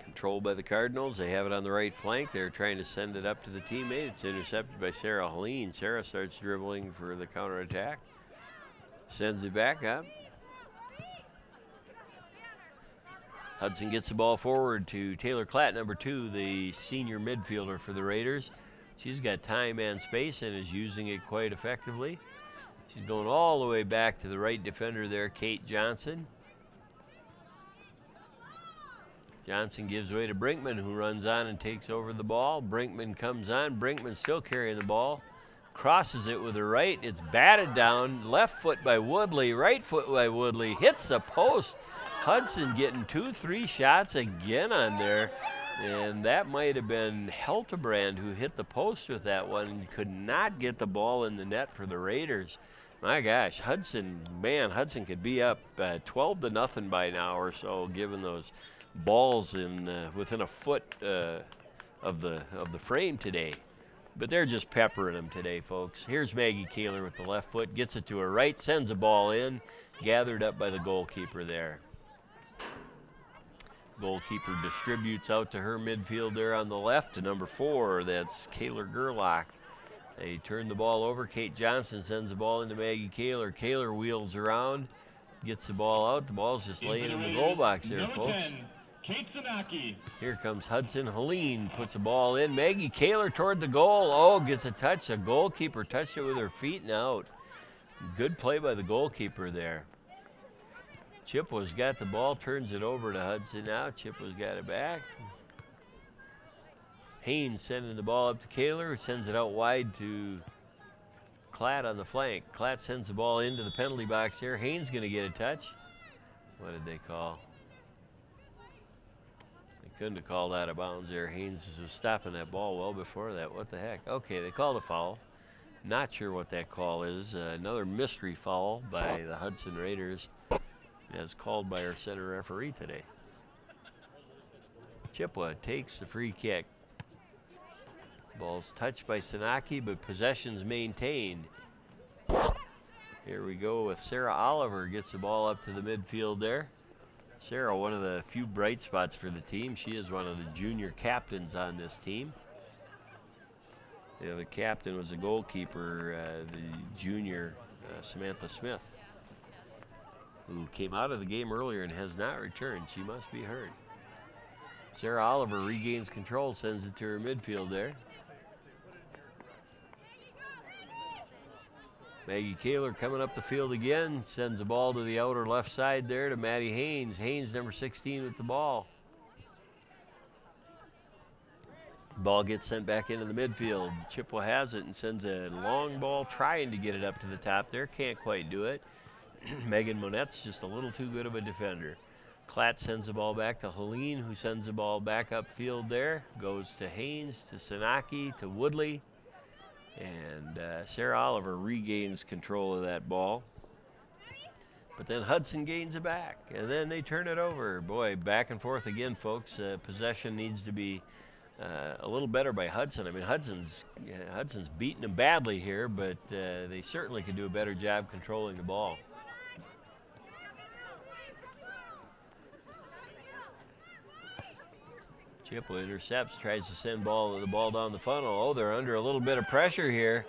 Controlled by the Cardinals. They have it on the right flank. They're trying to send it up to the teammate. It's intercepted by Sarah Helene. Sarah starts dribbling for the counterattack. Sends it back up. Hudson gets the ball forward to Taylor Klatt, number 2, the senior midfielder for the Raiders. She's got time and space and is using it quite effectively. She's going all the way back to the right defender there, Kate Johnson. Johnson gives way to Brinkman, who runs on and takes over the ball. Brinkman comes on. Brinkman still carrying the ball. Crosses it with her right. It's batted down. Left foot by Woodley. Right foot by Woodley. Hits the post. Hudson getting 2-3 shots again on there. And that might have been Heltebrand who hit the post with that one and could not get the ball in the net for the Raiders. My gosh, Hudson, man, Hudson could be up 12-0 by now or so, given those balls in within a foot of the frame today. But they're just peppering them today, folks. Here's Maggie Kaler with the left foot, gets it to her right, sends a ball in, gathered up by the goalkeeper there. Goalkeeper distributes out to her midfield there on the left to number 4. That's Kaler Gerlach. They turn the ball over. Kate Johnson sends the ball into Maggie Kaler. Kaler wheels around, gets the ball out. The ball's just laying in the goal box there, folks. 10, Kate Sanaki. Here comes Hudson. Helene puts a ball in. Maggie Kaler toward the goal. Oh, gets a touch. The goalkeeper touched it with her feet and out. Good play by the goalkeeper there. Chippewa's got the ball, turns it over to Hudson now. Chippewa's got it back. Haynes sending the ball up to Kaler, who sends it out wide to Klatt on the flank. Klatt sends the ball into the penalty box here. Haynes going to get a touch. What did they call? They couldn't have called out of bounds there. Haynes was stopping that ball well before that. What the heck? Okay, they called a foul. Not sure what that call is. Another mystery foul by the Hudson Raiders, as called by our center referee today. Chippewa takes the free kick. Ball's touched by Sanaki, but possession's maintained. Here we go with Sarah Oliver, gets the ball up to the midfield there. Sarah, one of the few bright spots for the team. She is one of the junior captains on this team. The other captain was the goalkeeper, the junior Samantha Smith, who came out of the game earlier and has not returned. She must be hurt. Sarah Oliver regains control, sends it to her midfield there. Maggie Kaler coming up the field again, sends the ball to the outer left side there to Maddie Haynes. Haynes, number 16, with the ball. Ball gets sent back into the midfield. Chippewa has it and sends a long ball trying to get it up to the top there. Can't quite do it. Megan Monette's just a little too good of a defender. Klatt sends the ball back to Helene, who sends the ball back upfield there. Goes to Haynes, to Sanaki, to Woodley. And Sarah Oliver regains control of that ball. But then Hudson gains it back, and then they turn it over. Boy, back and forth again, folks. Possession needs to be a little better by Hudson. I mean, Hudson's beating them badly here, but they certainly could do a better job controlling the ball. Chippewa intercepts, tries to send the ball down the funnel. Oh, they're under a little bit of pressure here.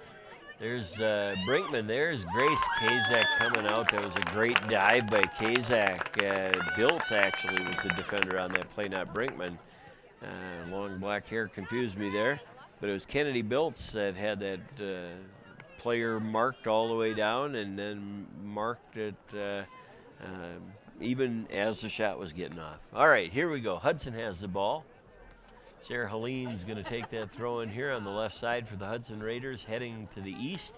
There's Brinkman. There's Grace Kazak coming out. That was a great dive by Kazak. Biltz actually was the defender on that play, not Brinkman. Long black hair confused me there. But it was Kennedy Biltz that had that player marked all the way down and then marked it even as the shot was getting off. All right, here we go. Hudson has the ball. Sarah Helene's going to take that throw in here on the left side for the Hudson Raiders, heading to the east.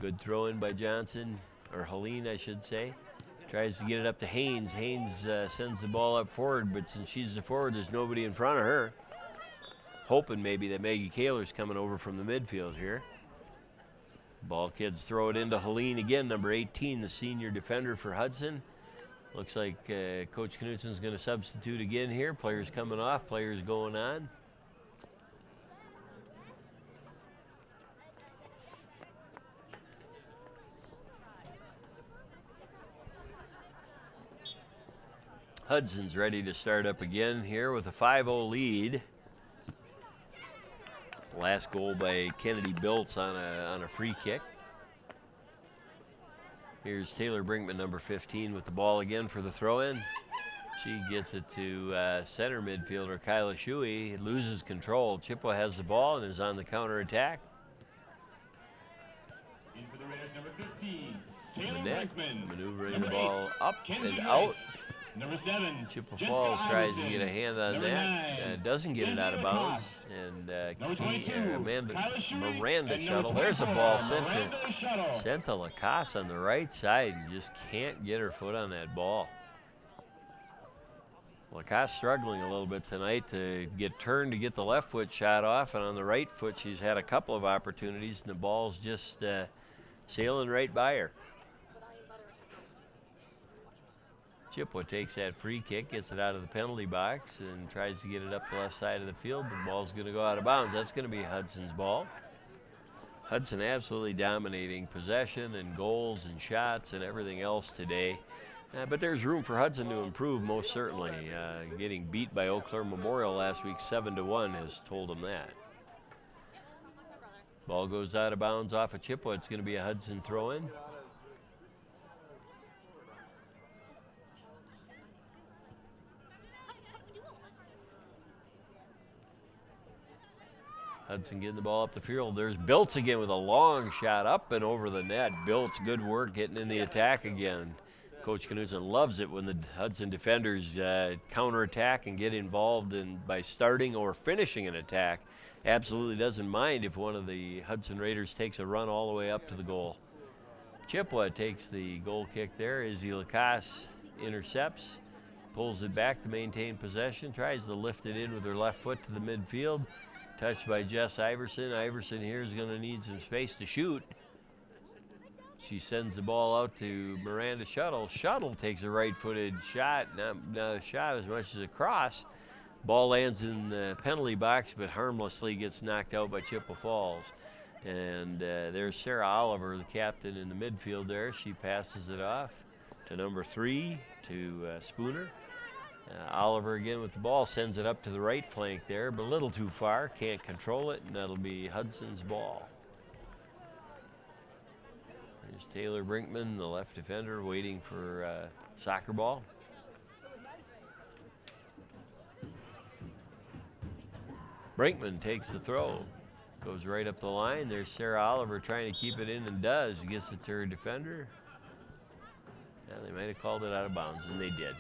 Good throw in by Johnson, or Helene, I should say. Tries to get it up to Haynes. Haynes sends the ball up forward, but since she's the forward, there's nobody in front of her. Hoping maybe that Maggie Kaler's coming over from the midfield here. Ball kids throw it into Helene again, number 18, the senior defender for Hudson. Looks like Coach Knutsen's going to substitute again here. Players coming off, players going on. Hudson's ready to start up again here with a 5-0 lead. Last goal by Kennedy Biltz on a free kick. Here's Taylor Brinkman, number 15, with the ball again for the throw-in. She gets it to center midfielder Kyla Shuey. Loses control. Chippewa has the ball and is on the counterattack. the net, maneuvering the ball up and out. Number 7, Chippewa Falls tries to get a hand on that, doesn't get it out of bounds, and Miranda Shuttle. There's a ball sent to Lacoste on the right side, and just can't get her foot on that ball. Lacoste struggling a little bit tonight to get turned to get the left foot shot off, and on the right foot she's had a couple of opportunities, and the ball's just sailing right by her. Chippewa takes that free kick, gets it out of the penalty box, and tries to get it up the left side of the field. The ball's going to go out of bounds. That's going to be Hudson's ball. Hudson absolutely dominating possession and goals and shots and everything else today. But there's room for Hudson to improve, most certainly. Getting beat by Eau Claire Memorial last week 7-1 has told them that. Ball goes out of bounds off of Chippewa. It's going to be a Hudson throw-in. Hudson getting the ball up the field. There's Biltz again with a long shot up and over the net. Biltz, good work getting in the attack again. Coach Knudsen loves it when the Hudson defenders counterattack and get involved by starting or finishing an attack. Absolutely doesn't mind if one of the Hudson Raiders takes a run all the way up to the goal. Chippewa takes the goal kick there. Izzy Lacoste intercepts, pulls it back to maintain possession, tries to lift it in with her left foot to the midfield. Touched by Jess Iverson. Iverson here is going to need some space to shoot. She sends the ball out to Miranda Shuttle. Shuttle takes a right-footed shot, not a shot as much as a cross. Ball lands in the penalty box, but harmlessly gets knocked out by Chippewa Falls. And there's Sarah Oliver, the captain in the midfield there. She passes it off to number 3, to Spooner. Oliver again with the ball, sends it up to the right flank there, but a little too far, can't control it, and that'll be Hudson's ball. There's Taylor Brinkman, the left defender, waiting for soccer ball. Brinkman takes the throw, goes right up the line. There's Sarah Oliver trying to keep it in and does, gets it to her defender. And they might have called it out of bounds, and they did.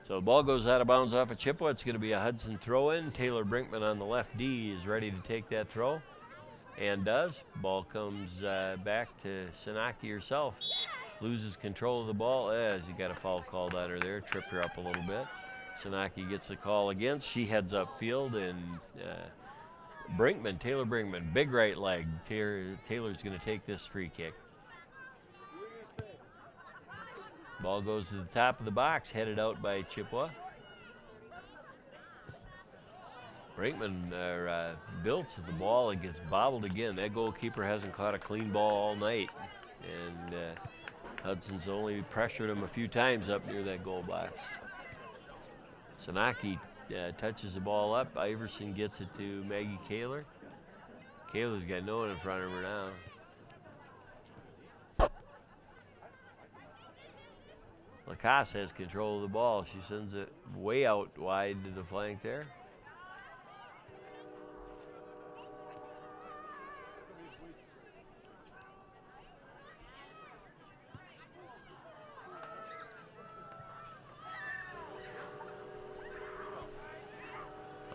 So the ball goes out of bounds off of Chippewa. It's going to be a Hudson throw-in. Taylor Brinkman on the left D is ready to take that throw, and does. Ball comes back to Sanaki herself. Loses control of the ball as he got a foul called on her there, tripped her up a little bit. Sanaki gets the call against. She heads upfield, and Taylor Brinkman, big right leg. Taylor's going to take this free kick. Ball goes to the top of the box, headed out by Chippewa. Brinkman Biltz with the ball. It gets bobbled again. That goalkeeper hasn't caught a clean ball all night. And Hudson's only pressured him a few times up near that goal box. Sanaki touches the ball up. Iverson gets it to Maggie Kaler. Kaler's got no one in front of her now. Lacoste has control of the ball. She sends it way out wide to the flank there.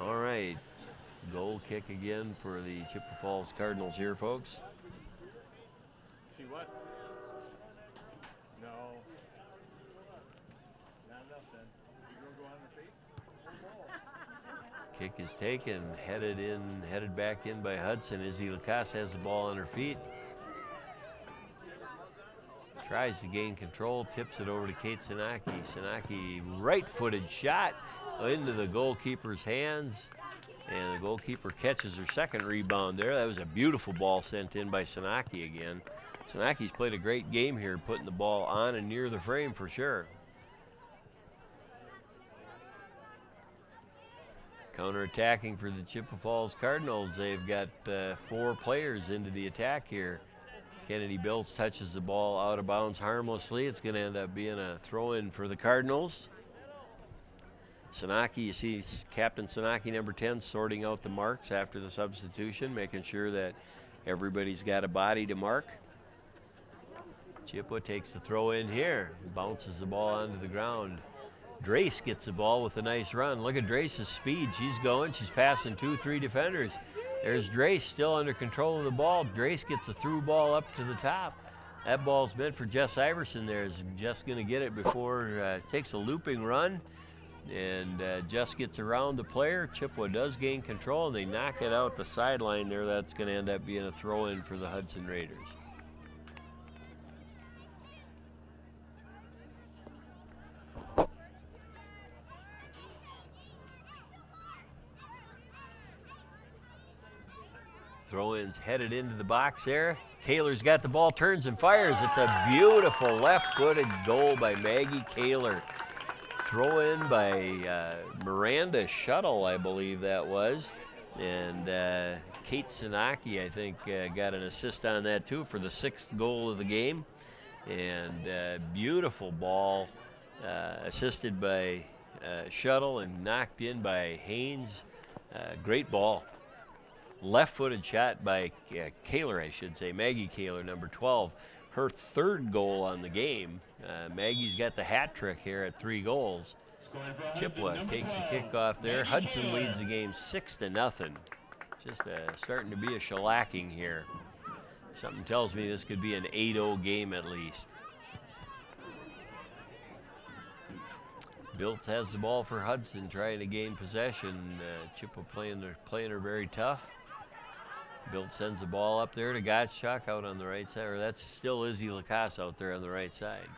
All right, goal kick again for the Chippewa Falls Cardinals here, folks. See what? No. Not enough then. You gonna go on the face? Kick is taken, headed back in by Hudson. Izzy Lacoste has the ball on her feet. Tries to gain control, tips it over to Kate Sanaki. Sanaki, right-footed shot into the goalkeeper's hands, and the goalkeeper catches her second rebound there. That was a beautiful ball sent in by Sanaki again. Sanaki's played a great game here, putting the ball on and near the frame for sure. Counter-attacking for the Chippewa Falls Cardinals. They've got 4 players into the attack here. Kennedy Biltz touches the ball out of bounds harmlessly. It's going to end up being a throw-in for the Cardinals. Sanaki, you see Captain Sanaki, number 10, sorting out the marks after the substitution, making sure that everybody's got a body to mark. Chippewa takes the throw in here, bounces the ball onto the ground. Drace gets the ball with a nice run. Look at Drace's speed. She's going. She's passing 2-3 defenders. There's Drace still under control of the ball. Drace gets the through ball up to the top. That ball's meant for Jess Iverson there. Is Jess going to get it before takes a looping run. And Jess gets around the player. Chippewa does gain control, and they knock it out the sideline there. That's going to end up being a throw-in for the Hudson Raiders. Throw-in's headed into the box there. Kaler's got the ball, turns and fires. It's a beautiful left-footed goal by Maggie Kaler. Throw-in by Miranda Shuttle, I believe that was. And Kate Sinaki, I think, got an assist on that too for the 6th goal of the game. And beautiful ball assisted by Shuttle and knocked in by Haynes. Great ball. Left-footed shot by Kaler, I should say, Maggie Kaler, number 12. Her 3rd goal on the game. Maggie's got the hat trick here at 3 goals. Chippewa takes the kickoff there. Hudson leads the game 6-0. Just starting to be a shellacking here. Something tells me this could be an 8-0 game at least. Biltz has the ball for Hudson, trying to gain possession. Chippewa playing her very tough. Bilt sends the ball up there to Gottschalk out on the right side, or that's still Izzy Lacasse out there on the right side.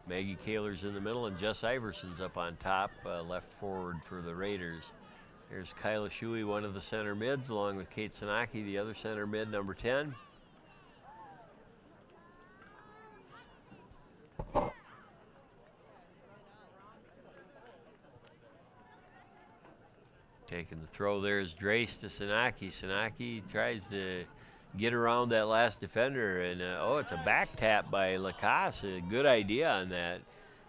Maggie Kaler's in the middle, and Jess Iverson's up on top, left forward for the Raiders. There's Kyla Shuey, one of the center mids, along with Kate Sinaki, the other center mid, number 10. Taking the throw there is Drace to Sinaki. Sinaki tries to get around that last defender, and it's a back tap by Lacasse. A good idea on that.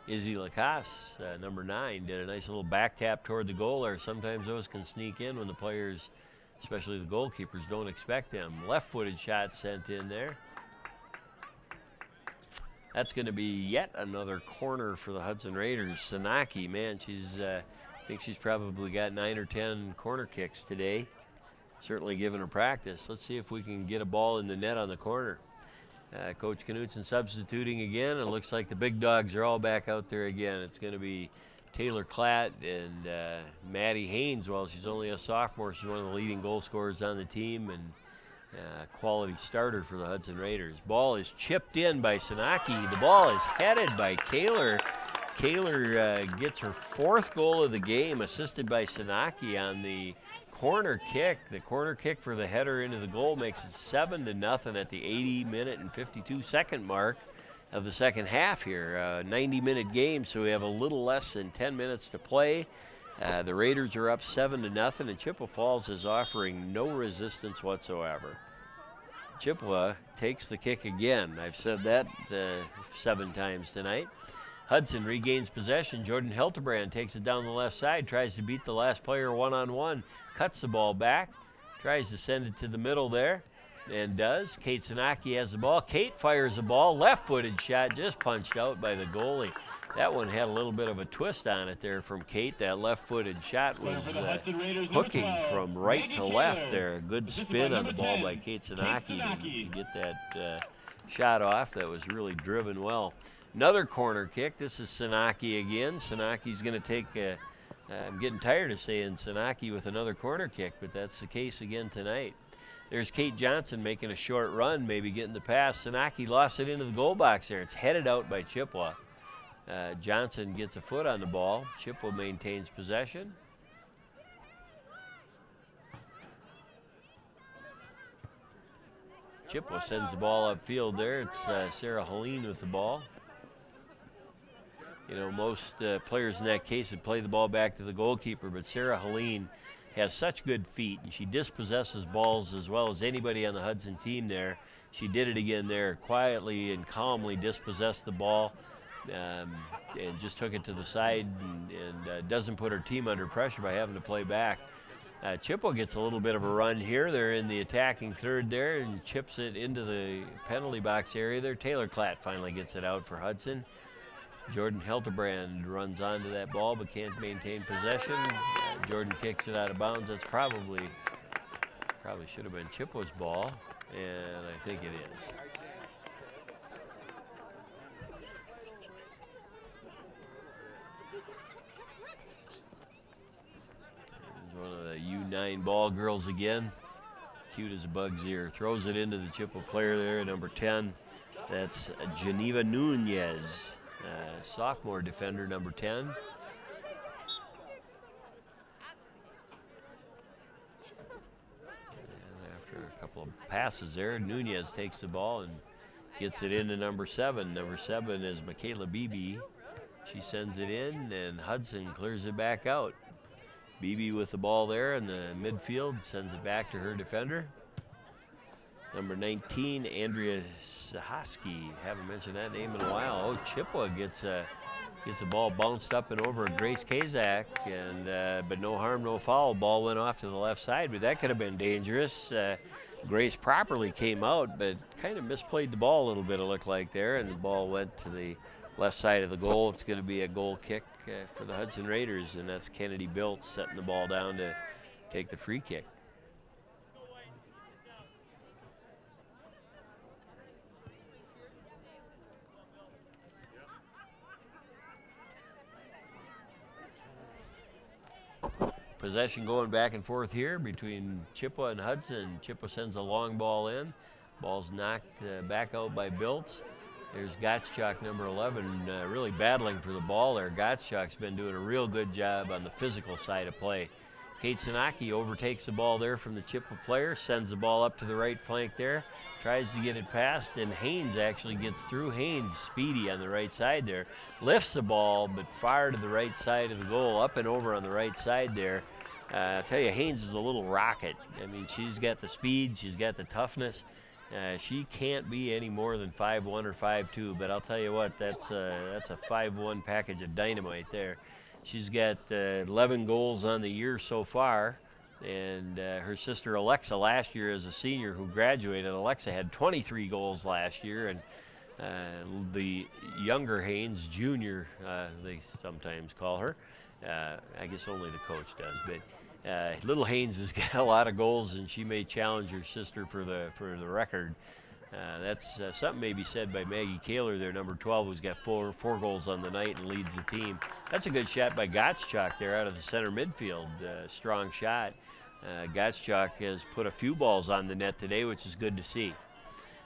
Izzy Lacasse, number 9, did a nice little back tap toward the goal there. Sometimes those can sneak in when the players, especially the goalkeepers, don't expect them. Left-footed shot sent in there. That's going to be yet another corner for the Hudson Raiders. Sinaki, man, I think she's probably got 9 or 10 corner kicks today. Certainly given her practice. Let's see if we can get a ball in the net on the corner. Coach Knutson substituting again. It looks like the big dogs are all back out there again. It's going to be Taylor Klatt and Maddie Haynes. Well, she's only a sophomore. She's one of the leading goal scorers on the team and quality starter for the Hudson Raiders. Ball is chipped in by Sinaki. The ball is headed by Kaler. Kaler gets her 4th goal of the game, assisted by Sinaki on the corner kick. The corner kick for the header into the goal makes it 7-0 at the 80-minute and 52-second mark of the second half here. 90-minute game, so we have a little less than 10 minutes to play. The Raiders are up 7-0, and Chippewa Falls is offering no resistance whatsoever. Chippewa takes the kick again. I've said that 7 times tonight. Hudson regains possession. Jordan Hiltebrand takes it down the left side, tries to beat the last player one-on-one, cuts the ball back, tries to send it to the middle there, and does. Kate Sinaki has the ball. Kate fires a ball, left-footed shot, just punched out by the goalie. That one had a little bit of a twist on it there from Kate. That left-footed shot was hooking from right to left there. A good spin on the ball by Kate Sinaki to get that shot off. That was really driven well. Another corner kick. This is Sinaki again. Sinaki's going to take I'm getting tired of saying Sinaki with another corner kick, but that's the case again tonight. There's Kate Johnson making a short run, maybe getting the pass. Sinaki lost it into the goal box there. It's headed out by Chippewa. Johnson gets a foot on the ball. Chippewa maintains possession. Chippewa sends the ball upfield there. It's Sarah Helene with the ball. You know, most players in that case would play the ball back to the goalkeeper, but Sarah Helene has such good feet, and she dispossesses balls as well as anybody on the Hudson team there. She did it again there, quietly and calmly dispossessed the ball and just took it to the side and doesn't put her team under pressure by having to play back. Chippewa gets a little bit of a run here. They're in the attacking third there and chips it into the penalty box area there. Taylor Klatt finally gets it out for Hudson. Jordan Helterbrand runs onto that ball but can't maintain possession. Jordan kicks it out of bounds. That's probably should have been Chippewa's ball, and I think it is. One of the U9 ball girls again. Cute as a bug's ear. Throws it into the Chippewa player there, number 10. That's Geneva Nunez, sophomore defender, number 10. And after a couple of passes there, Nunez takes the ball and gets it into number 7. Number 7 is Michaela Beebe. She sends it in, and Hudson clears it back out. Beebe with the ball there in the midfield, sends it back to her defender. Number 19, Andrea Sahaski. Haven't mentioned that name in a while. Oh, Chippewa gets the ball bounced up and over Grace Kazak, and but no harm, no foul. Ball went off to the left side, but that could have been dangerous. Grace properly came out, but kind of misplayed the ball a little bit, it looked like there, and the ball went to the left side of the goal. It's going to be a goal kick for the Hudson Raiders, and that's Kennedy Bilt setting the ball down to take the free kick. Possession going back and forth here between Chippewa and Hudson. Chippewa sends a long ball in. Ball's knocked back out by Biltz. There's Gottschalk, number 11, really battling for the ball there. Gottschalk's been doing a real good job on the physical side of play. Kate Sanaki overtakes the ball there from the Chippewa player, sends the ball up to the right flank there, tries to get it past, and Haynes actually gets through. Haynes, speedy on the right side there, lifts the ball, but far to the right side of the goal, up and over on the right side there. I'll tell you, Haynes is a little rocket. I mean, she's got the speed, she's got the toughness. She can't be any more than 5'1" or 5'2", but I'll tell you what, that's a 5'1" package of dynamite there. She's got 11 goals on the year so far, and her sister Alexa last year as a senior who graduated, Alexa had 23 goals last year, and the younger Haynes, junior, they sometimes call her, I guess only the coach does, but little Haynes has got a lot of goals, and she may challenge her sister for the record. That's something may be said by Maggie Kaler there, number 12, who's got four goals on the night and leads the team. That's a good shot by Gottschalk there out of the center midfield. Strong shot. Gottschalk has put a few balls on the net today, which is good to see.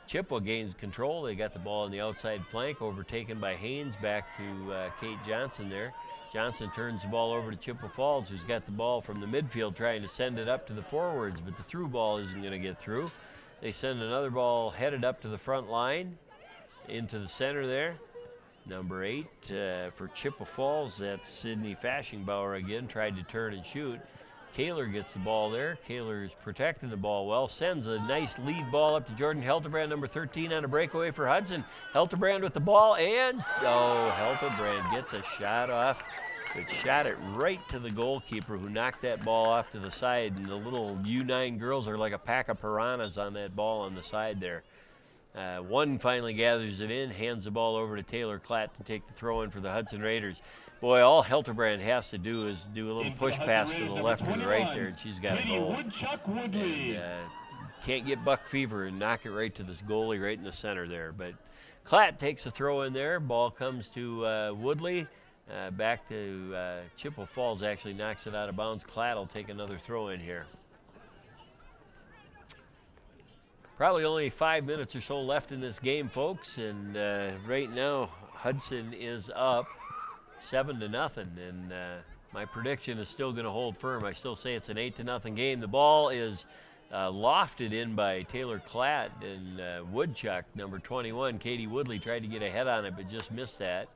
Chippewa gains control. They got the ball on the outside flank, overtaken by Haynes, back to Kate Johnson there. Johnson turns the ball over to Chippewa Falls, who's got the ball from the midfield trying to send it up to the forwards, but the through ball isn't going to get through. They send another ball headed up to the front line, into the center there. Number 8 for Chippewa Falls, that's Sydney Fashingbauer again, tried to turn and shoot. Kaler gets the ball there. Kaler is protecting the ball well, sends a nice lead ball up to Jordan Helterbrand, number 13, on a breakaway for Hudson. Helterbrand with the ball, and Helterbrand gets a shot off, but shot it right to the goalkeeper, who knocked that ball off to the side, and the little U9 girls are like a pack of piranhas on that ball on the side there. One finally gathers it in, hands the ball over to Taylor Klatt to take the throw in for the Hudson Raiders. Boy, all Helterbrand has to do is do a little push pass to the left or the right there, and she's got a goal. And, can't get buck fever and knock it right to this goalie right in the center there. But Klatt takes a throw in there. Ball comes to Woodley. Back to Chippewa Falls, actually knocks it out of bounds. Klatt will take another throw in here. Probably only 5 minutes or so left in this game, folks, and right now Hudson is up 7-0, and my prediction is still going to hold firm. I still say it's an 8-0 game. The ball is lofted in by Taylor Klatt, and Woodchuck, number 21, Katie Woodley, tried to get ahead on it but just missed that.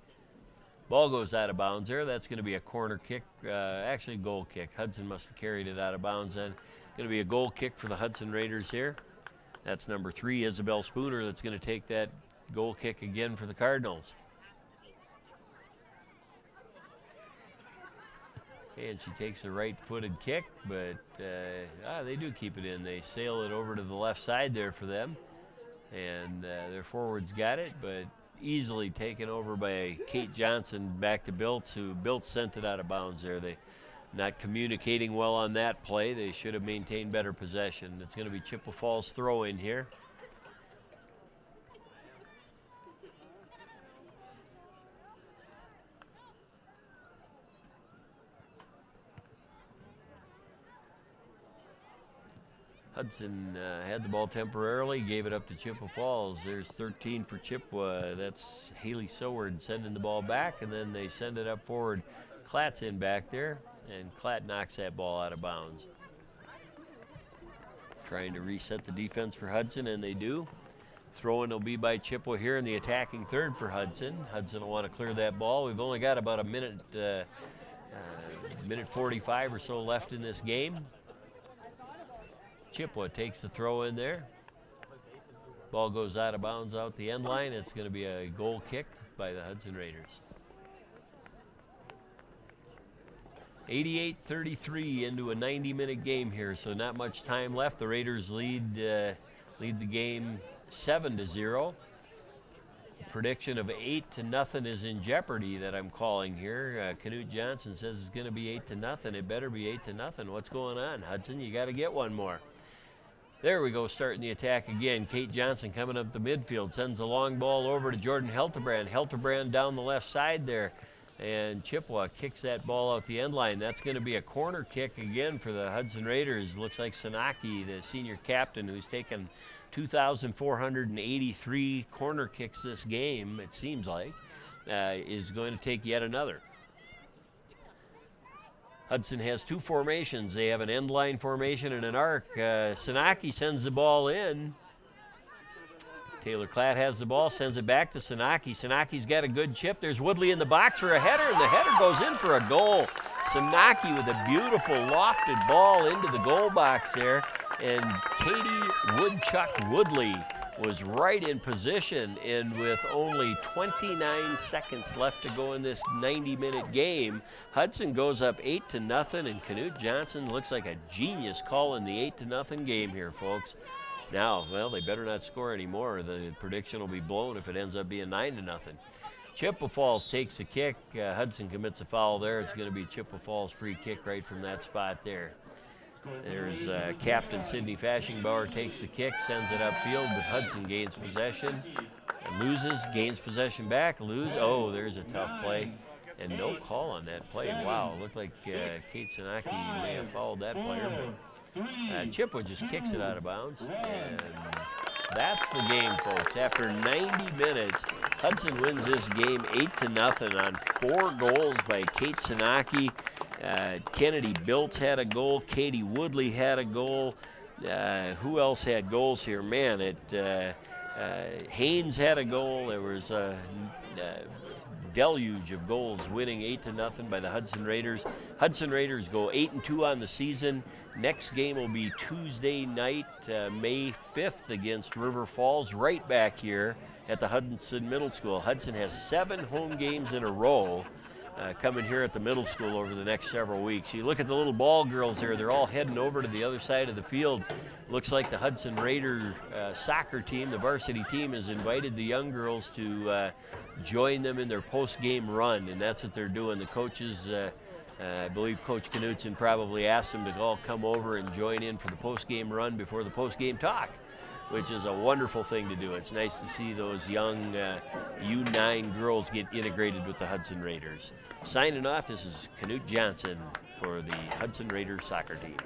Ball goes out of bounds there. That's going to be a corner kick, actually a goal kick. Hudson must have carried it out of bounds then. Going to be a goal kick for the Hudson Raiders here. That's number 3, Isabel Spooner, that's going to take that goal kick again for the Cardinals. And she takes a right-footed kick, but they do keep it in. They sail it over to the left side there for them. And their forwards got it, but easily taken over by Kate Johnson back to Biltz, who Biltz sent it out of bounds there. They not communicating well on that play. They should have maintained better possession. It's going to be Chippewa Falls throw in here. Hudson had the ball temporarily, gave it up to Chippewa Falls. There's 13 for Chippewa. That's Haley Soward sending the ball back, and then they send it up forward. Klatt's in back there, and Klatt knocks that ball out of bounds. Trying to reset the defense for Hudson, and they do. Throw-in will be by Chippewa here in the attacking third for Hudson. Hudson will want to clear that ball. We've only got about a minute 45 or so left in this game. Chippewa takes the throw in there. Ball goes out of bounds out the end line. It's going to be a goal kick by the Hudson Raiders. 88-33 into a 90-minute game here, so not much time left. The Raiders lead the game 7-0. Prediction of 8-0 is in jeopardy that I'm calling here. Knut Johnson says it's going to be 8-0. It better be 8-0. What's going on, Hudson? You got to get one more. There we go, starting the attack again. Kate Johnson coming up the midfield, sends a long ball over to Jordan Heltebrand. Heltebrand down the left side there, and Chippewa kicks that ball out the end line. That's going to be a corner kick again for the Hudson Raiders. Looks like Sanaki, the senior captain, who's taken 2,483 corner kicks this game, it seems like, is going to take yet another. Hudson has two formations. They have an end line formation and an arc. Sanaki sends the ball in. Taylor Klatt has the ball, sends it back to Sanaki. Sanaki's got a good chip. There's Woodley in the box for a header, and the header goes in for a goal. Sanaki with a beautiful lofted ball into the goal box there, and Katie Woodchuck Woodley was right in position, and with only 29 seconds left to go in this 90-minute game, Hudson goes up 8-0, and Knut Johnson looks like a genius calling the 8-0 game here, folks. Now, well, they better not score anymore. The prediction will be blown if it ends up being 9-0. Chippewa Falls takes a kick. Hudson commits a foul there. It's going to be Chippewa Falls free kick right from that spot there. There's Captain Sidney Fashingbauer takes the kick, sends it upfield, but Hudson gains possession and loses, gains possession back, oh, there's a tough play, and no call on that play. Wow, looked like Kate Sanaki may have fouled that player, but Chippewa just kicks it out of bounds, and that's the game, folks. After 90 minutes, Hudson wins this game 8-0 on 4 goals by Kate Sanaki. Kennedy Biltz had a goal. Katie Woodley had a goal. Who else had goals here? Man, Haynes had a goal. There was a deluge of goals, winning 8-0 by the Hudson Raiders. Hudson Raiders go 8-2 on the season. Next game will be Tuesday night, May 5th against River Falls, right back here at the Hudson Middle School. Hudson has 7 home games in a row coming here at the middle school over the next several weeks. You look at the little ball girls there, they're all heading over to the other side of the field. Looks like the Hudson Raider soccer team, the varsity team, has invited the young girls to join them in their post-game run, and that's what they're doing. The coaches, I believe Coach Knutson probably asked them to all come over and join in for the post-game run before the post-game talk, which is a wonderful thing to do. It's nice to see those young U9 girls get integrated with the Hudson Raiders. Signing off, this is Knut Johnson for the Hudson Raiders soccer team.